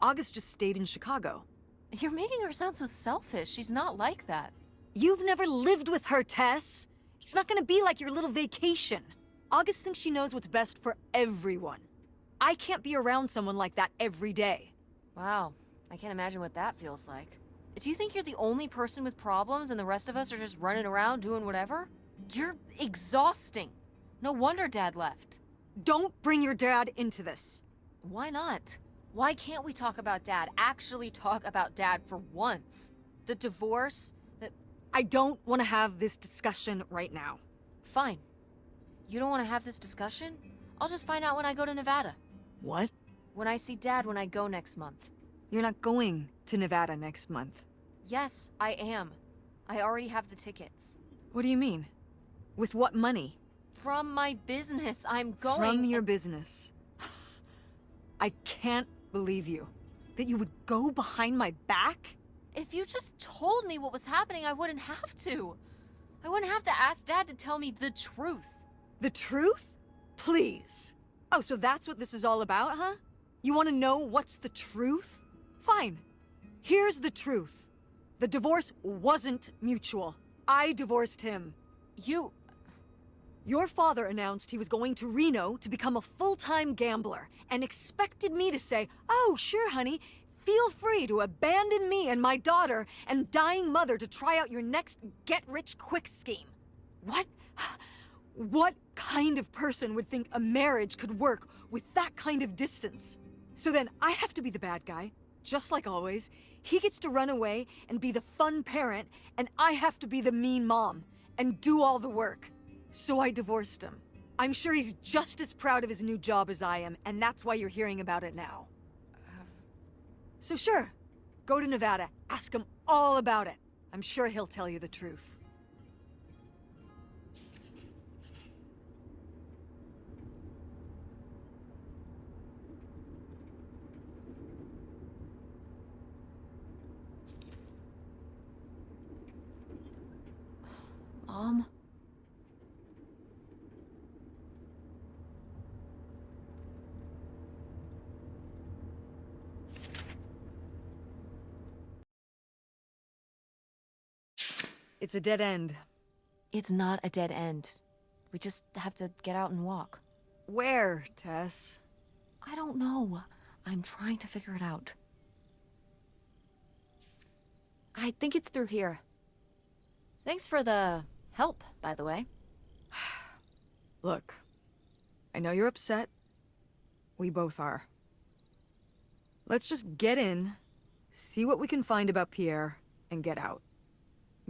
August just stayed in Chicago. You're making her sound so selfish. She's not like that. You've never lived with her, Tess. It's not gonna be like your little vacation. August thinks she knows what's best for everyone. I can't be around someone like that every day. Wow, I can't imagine what that feels like. Do you think you're the only person with problems and the rest of us are just running around doing whatever? You're exhausting. No wonder Dad left. Don't bring your dad into this. Why not? Why can't we talk about Dad? Actually talk about Dad for once? The divorce, I don't want to have this discussion right now. Fine. You don't want to have this discussion? I'll just find out when I go to Nevada. What? When I see Dad when I go next month. You're not going to Nevada next month. Yes, I am. I already have the tickets. What do you mean? With what money? From my business, I'm going... From your business. I can't believe you. That you would go behind my back? If you just told me what was happening, I wouldn't have to. I wouldn't have to ask Dad to tell me the truth. The truth? Please. Oh, so that's what this is all about, huh? You want to know what's the truth? Fine. Here's the truth. The divorce wasn't mutual. I divorced him. You... Your father announced he was going to Reno to become a full-time gambler and expected me to say, "Oh, sure, honey, feel free to abandon me and my daughter and dying mother to try out your next get-rich-quick scheme." What? What kind of person would think a marriage could work with that kind of distance? So then I have to be the bad guy, just like always. He gets to run away and be the fun parent, and I have to be the mean mom and do all the work. So I divorced him. I'm sure he's just as proud of his new job as I am, and that's why you're hearing about it now. So sure, go to Nevada, ask him all about it. I'm sure he'll tell you the truth. Mom? It's a dead end. It's not a dead end. We just have to get out and walk. Where, Tess? I don't know. I'm trying to figure it out. I think it's through here. Thanks for the help, by the way. Look, I know you're upset. We both are. Let's just get in, see what we can find about Pierre, and get out.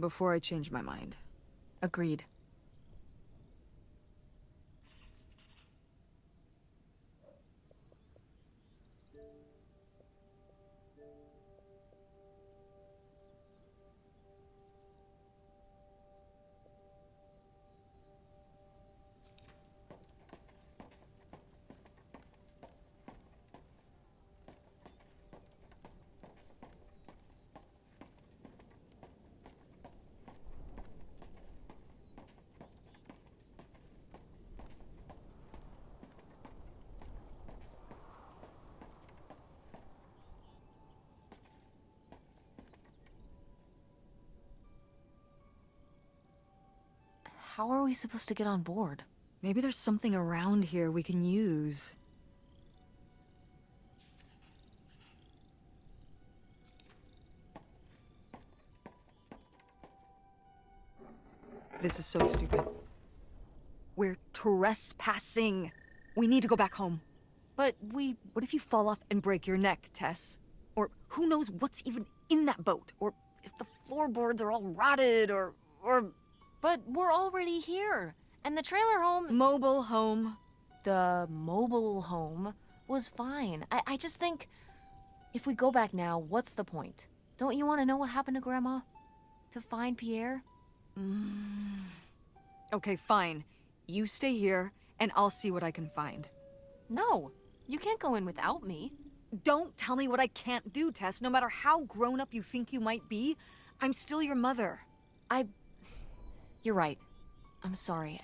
Before I change my mind. Agreed. How are we supposed to get on board? Maybe there's something around here we can use. This is so stupid. We're trespassing. We need to go back home. But What if you fall off and break your neck, Tess? Or who knows what's even in that boat? Or if the floorboards are all rotted, or... But we're already here. And the trailer home... Mobile home. The mobile home was fine. I just think... If we go back now, what's the point? Don't you want to know what happened to Grandma? To find Pierre? Okay, fine. You stay here, and I'll see what I can find. No, you can't go in without me. Don't tell me what I can't do, Tess. No matter how grown-up you think you might be, I'm still your mother. You're right. I'm sorry.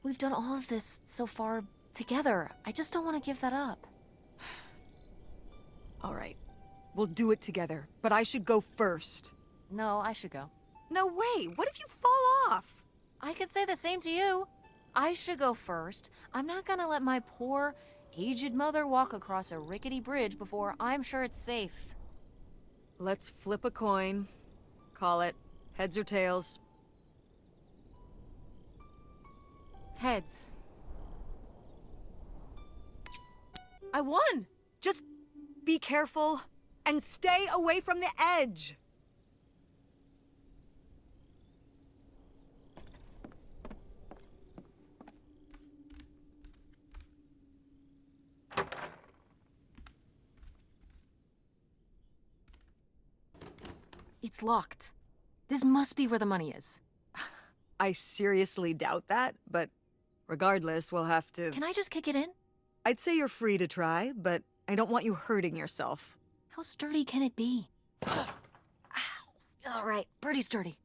We've done all of this so far together. I just don't want to give that up. All right. We'll do it together, but I should go first. No, I should go. No way! What if you fall off? I could say the same to you. I should go first. I'm not gonna let my poor, aged mother walk across a rickety bridge before I'm sure it's safe. Let's flip a coin. Call it heads or tails. Heads. I won! Just be careful and stay away from the edge. It's locked. This must be where the money is. I seriously doubt that, but regardless, we'll have to... Can I just kick it in? I'd say you're free to try, but I don't want you hurting yourself. How sturdy can it be? Ow. All right, pretty sturdy.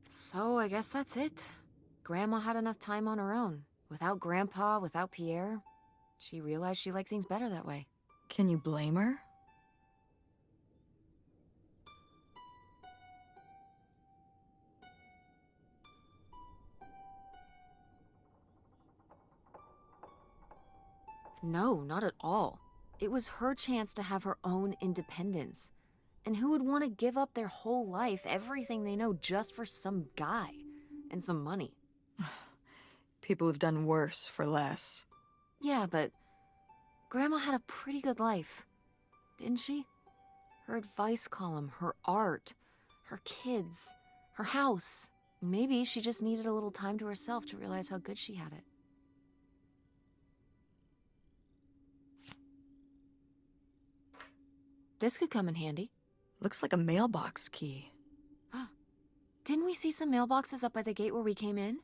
So I guess that's it. Grandma had enough time on her own. Without Grandpa, without Pierre. She realized she liked things better that way. Can you blame her? No, not at all. It was her chance to have her own independence. And who would want to give up their whole life, everything they know, just for some guy and some money? People have done worse for less. Yeah, but Grandma had a pretty good life, didn't she? Her advice column, her art, her kids, her house. Maybe she just needed a little time to herself to realize how good she had it. This could come in handy. Looks like a mailbox key. Didn't we see some mailboxes up by the gate where we came in?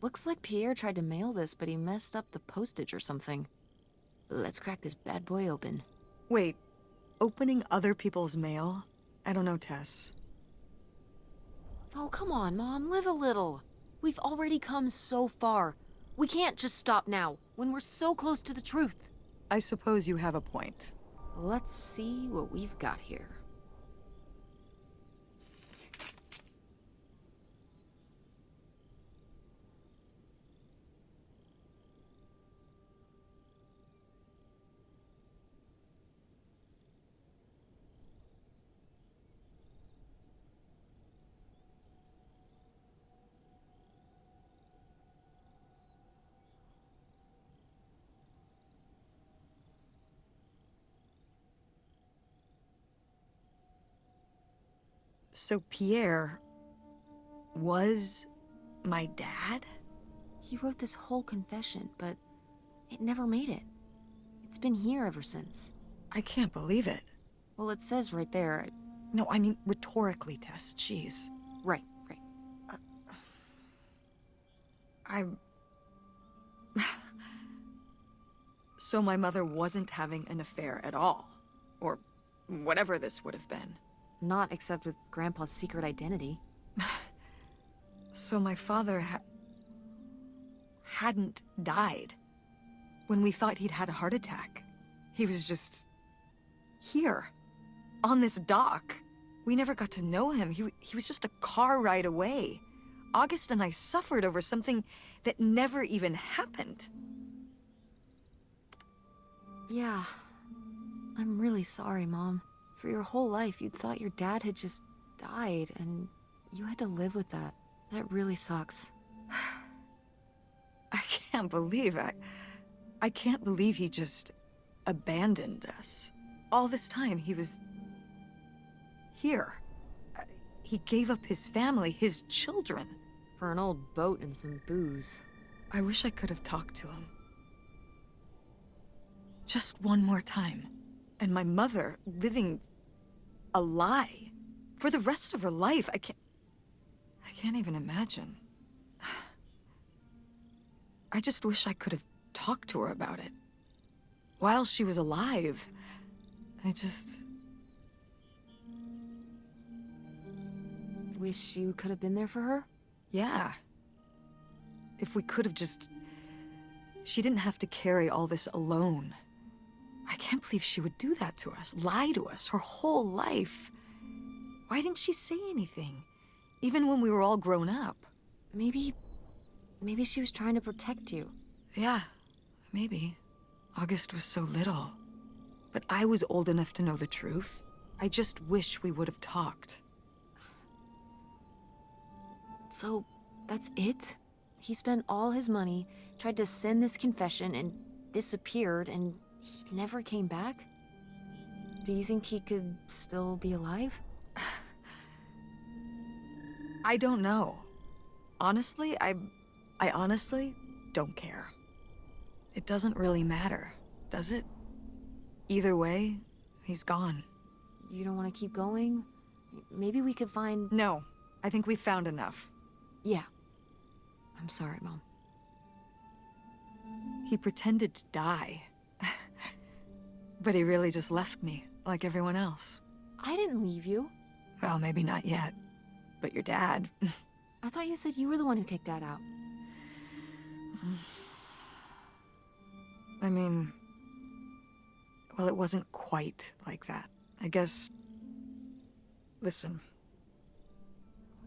Looks like Pierre tried to mail this, but he messed up the postage or something. Let's crack this bad boy open. Wait, opening other people's mail? I don't know, Tess. Oh, come on, Mom, live a little. We've already come so far. We can't just stop now, when we're so close to the truth. I suppose you have a point. Let's see what we've got here. So Pierre was my dad? He wrote this whole confession, but it never made it. It's been here ever since. I can't believe it. Well, it says right there. No, I mean rhetorically, Tess. Jeez. Right. I'm... So my mother wasn't having an affair at all. Or whatever this would have been. Not except with Grandpa's secret identity. So my father hadn't died. When we thought he'd had a heart attack. He was just... here. On this dock. We never got to know him. He was just a car ride away. August and I suffered over something that never even happened. Yeah. I'm really sorry, Mom. For your whole life, you'd thought your dad had just died, and you had to live with that. That really sucks. I can't believe I can't believe he just abandoned us. All this time, he was... here. He gave up his family, his children. For an old boat and some booze. I wish I could have talked to him. Just one more time. And my mother living a lie for the rest of her life. I can't even imagine. I just wish I could have talked to her about it. While she was alive. Wish you could have been there for her? Yeah. If we could have just... She didn't have to carry all this alone. I can't believe she would do that to us, lie to us, her whole life. Why didn't she say anything? Even when we were all grown up. Maybe she was trying to protect you. Yeah, maybe. August was so little. But I was old enough to know the truth. I just wish we would have talked. So, that's it? He spent all his money, tried to send this confession, and disappeared, and he never came back? Do you think he could still be alive? I don't know. Honestly, I honestly don't care. It doesn't really matter, does it? Either way, he's gone. You don't want to keep going? Maybe we could find... No, I think we've found enough. Yeah. I'm sorry, Mom. He pretended to die. But he really just left me, like everyone else. I didn't leave you. Well, maybe not yet. But your dad... I thought you said you were the one who kicked Dad out. I mean... Well, it wasn't quite like that. I guess... Listen.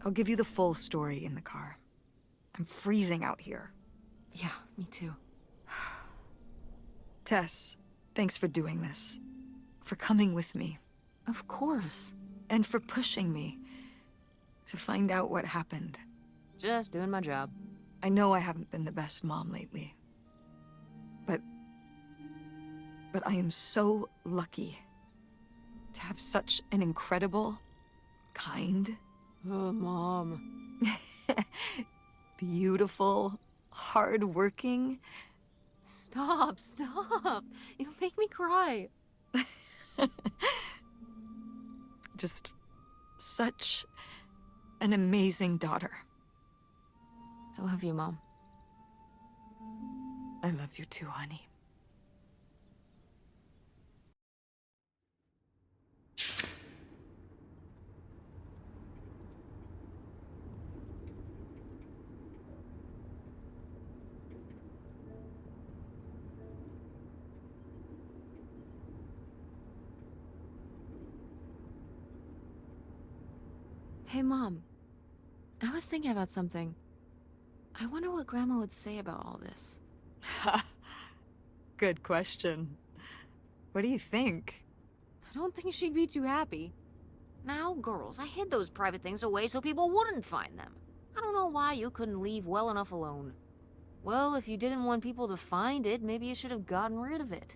I'll give you the full story in the car. I'm freezing out here. Yeah, me too. Tess, thanks for doing this. For coming with me. Of course. And for pushing me to find out what happened. Just doing my job. I know I haven't been the best mom lately. But I am so lucky to have such an incredible, kind, Oh, Mom. beautiful, hardworking... Stop, stop. You'll make me cry. Just such an amazing daughter. I love you, Mom. I love you too, honey. Hey, Mom. I was thinking about something. I wonder what Grandma would say about all this. Good question. What do you think? I don't think she'd be too happy. Now, girls, I hid those private things away so people wouldn't find them. I don't know why you couldn't leave well enough alone. Well, if you didn't want people to find it, maybe you should have gotten rid of it.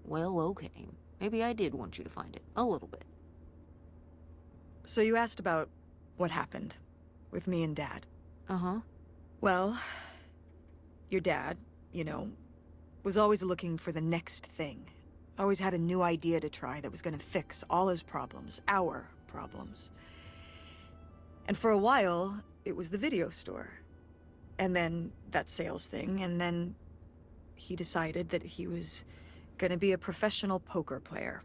Well, okay. Maybe I did want you to find it. A little bit. So you asked about what happened with me and Dad. Uh-huh. Well, your dad, you know, was always looking for the next thing. Always had a new idea to try that was gonna fix all his problems, our problems. And for a while, it was the video store. And then that sales thing, and then he decided that he was gonna be a professional poker player.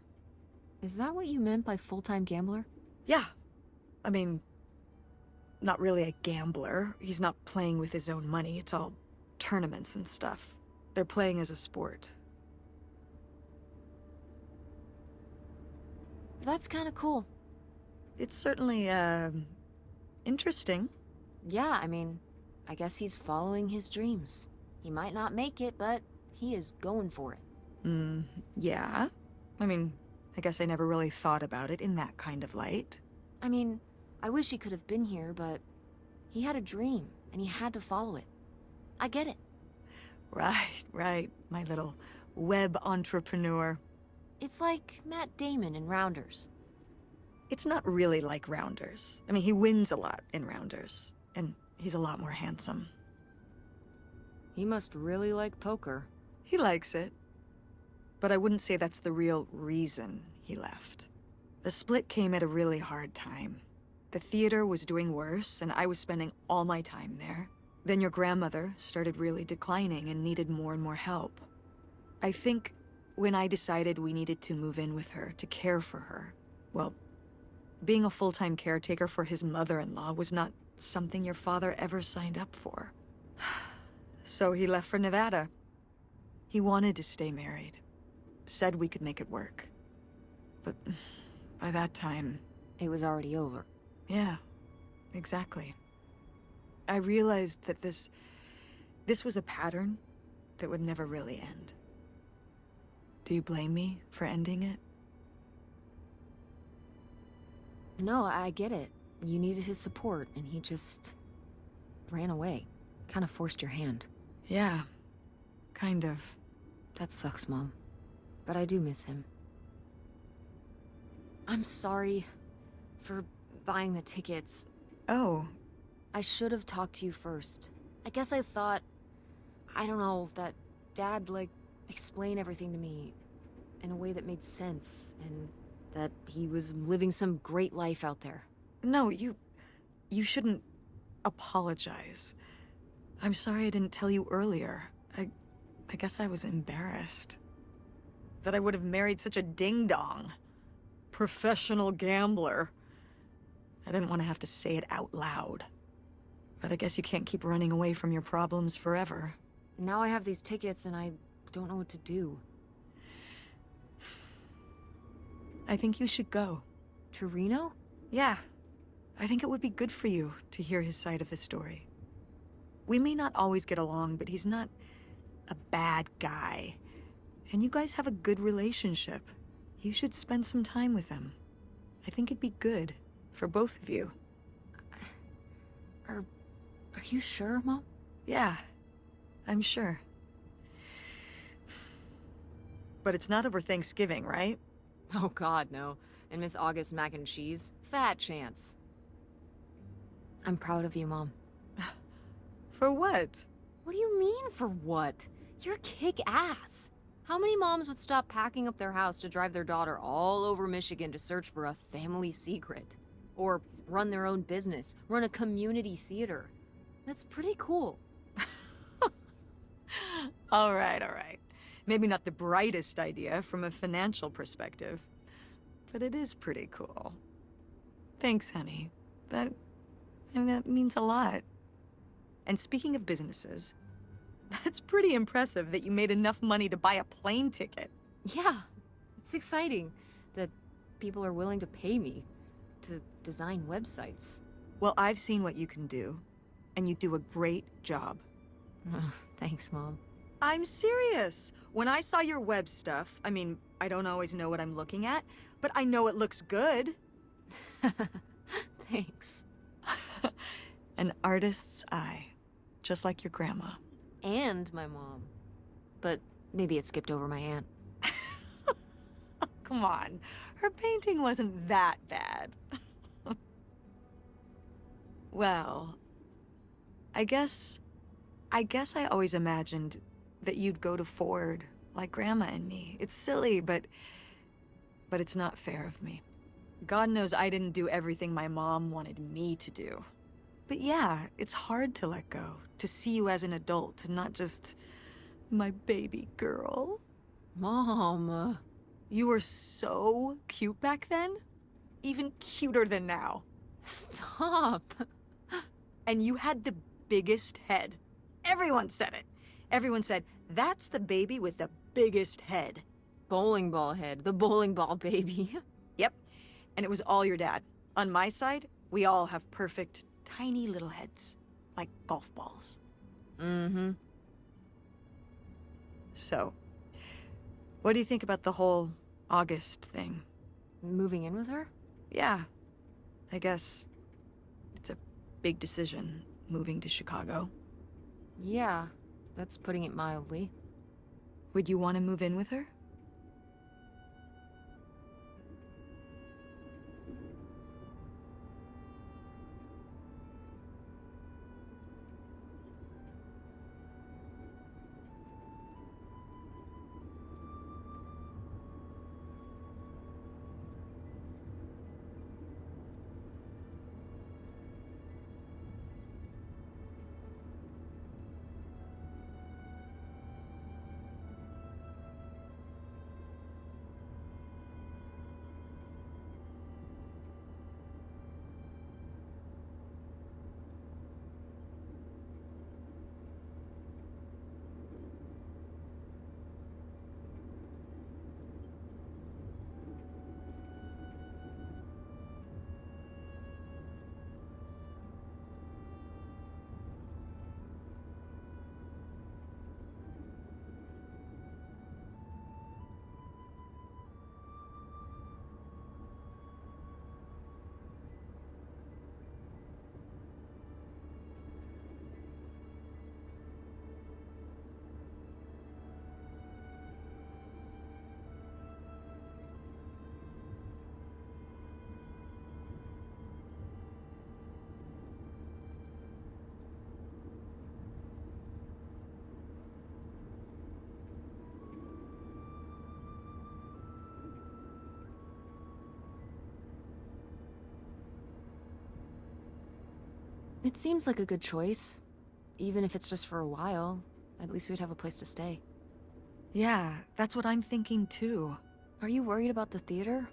Is that what you meant by full-time gambler? Yeah. I mean, not really a gambler. He's not playing with his own money. It's all tournaments and stuff. They're playing as a sport. That's kind of cool. It's certainly, interesting. Yeah, I mean, I guess he's following his dreams. He might not make it, but he is going for it. Yeah. I mean, I guess I never really thought about it in that kind of light. I mean, I wish he could have been here, but he had a dream, and he had to follow it. I get it. Right, my little web entrepreneur. It's like Matt Damon in Rounders. It's not really like Rounders. I mean, he wins a lot in Rounders, and he's a lot more handsome. He must really like poker. He likes it. But I wouldn't say that's the real reason he left. The split came at a really hard time. The theater was doing worse, and I was spending all my time there. Then your grandmother started really declining and needed more and more help. I think when I decided we needed to move in with her to care for her, well, being a full-time caretaker for his mother-in-law was not something your father ever signed up for. So he left for Nevada. He wanted to stay married. Said we could make it work. But by that time... It was already over. Yeah, exactly. I realized that this was a pattern that would never really end. Do you blame me for ending it? No, I get it. You needed his support, and he just ran away. Kind of forced your hand. Yeah, kind of. That sucks, Mom. But I do miss him. I'm sorry for buying the tickets. Oh, I should have talked to you first. I guess I thought, I don't know, that Dad, explain everything to me in a way that made sense, and that he was living some great life out there. no, you shouldn't apologize. I'm sorry I didn't tell you earlier. I guess I was embarrassed. That I would have married such a ding-dong. Professional gambler. I didn't want to have to say it out loud. But I guess you can't keep running away from your problems forever. Now I have these tickets and I don't know what to do. I think you should go. To Reno? Yeah. I think it would be good for you to hear his side of the story. We may not always get along, but he's not a bad guy. And you guys have a good relationship. You should spend some time with him. I think it'd be good for both of you. Are you sure, Mom? Yeah, I'm sure. But it's not over Thanksgiving, right? Oh God, no. And Miss August mac and cheese? Fat chance. I'm proud of you, Mom. For what? What do you mean, for what? You're kick-ass. How many moms would stop packing up their house to drive their daughter all over Michigan to search for a family secret? Or run their own business, run a community theater? That's pretty cool. All right, all right. Maybe not the brightest idea from a financial perspective, but it is pretty cool. Thanks, honey. That means a lot. And speaking of businesses, that's pretty impressive that you made enough money to buy a plane ticket. Yeah, it's exciting that people are willing to pay me to design websites. Well, I've seen what you can do, and you do a great job. Thanks, Mom. I'm serious. When I saw your web stuff, I mean, I don't always know what I'm looking at, but I know it looks good. Thanks. An artist's eye, just like your grandma. And my mom. But maybe it skipped over my aunt. Come on, her painting wasn't that bad. Well, I guess I always imagined that you'd go to Ford like Grandma and me. It's silly, but it's not fair of me. God knows I didn't do everything my mom wanted me to do. But yeah, it's hard to let go, to see you as an adult, and not just my baby girl. Mom. You were so cute back then, even cuter than now. Stop. And you had the biggest head. Everyone said it. Everyone said, that's the baby with the biggest head. Bowling ball head, the bowling ball baby. Yep. And it was all your dad. On my side, we all have perfect, tiny little heads, like golf balls. Mm-hmm. So, what do you think about the whole August thing? Moving in with her? Yeah, I guess it's a big decision, moving to Chicago. Yeah, that's putting it mildly. Would you want to move in with her? It seems like a good choice. Even if it's just for a while, at least we'd have a place to stay. Yeah, that's what I'm thinking too. Are you worried about the theater?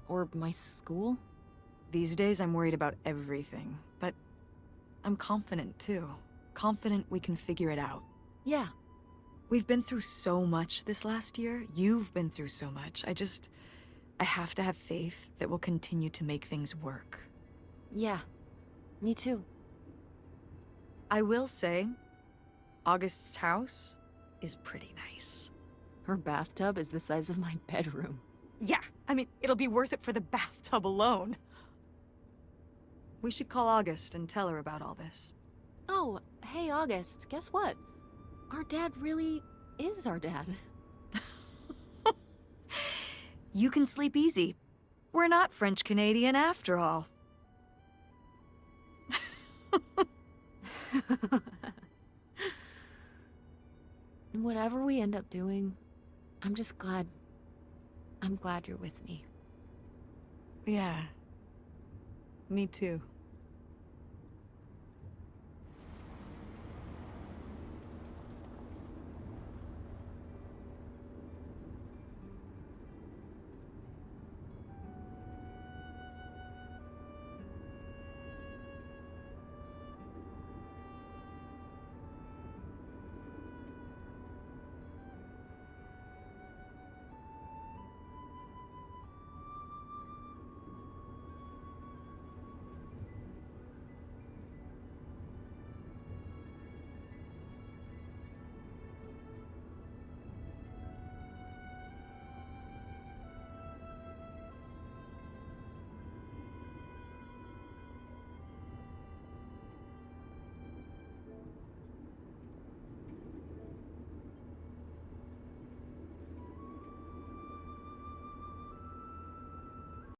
Or my school? These days I'm worried about everything, but I'm confident too. Confident we can figure it out. Yeah. We've been through so much this last year. You've been through so much. I have to have faith that we'll continue to make things work. Yeah. Me too. I will say, August's house is pretty nice. Her bathtub is the size of my bedroom. Yeah, I mean, it'll be worth it for the bathtub alone. We should call August and tell her about all this. Oh, hey August, guess what? Our dad really is our dad. You can sleep easy. We're not French-Canadian after all. Whatever we end up doing, I'm glad you're with me. Yeah. Me too.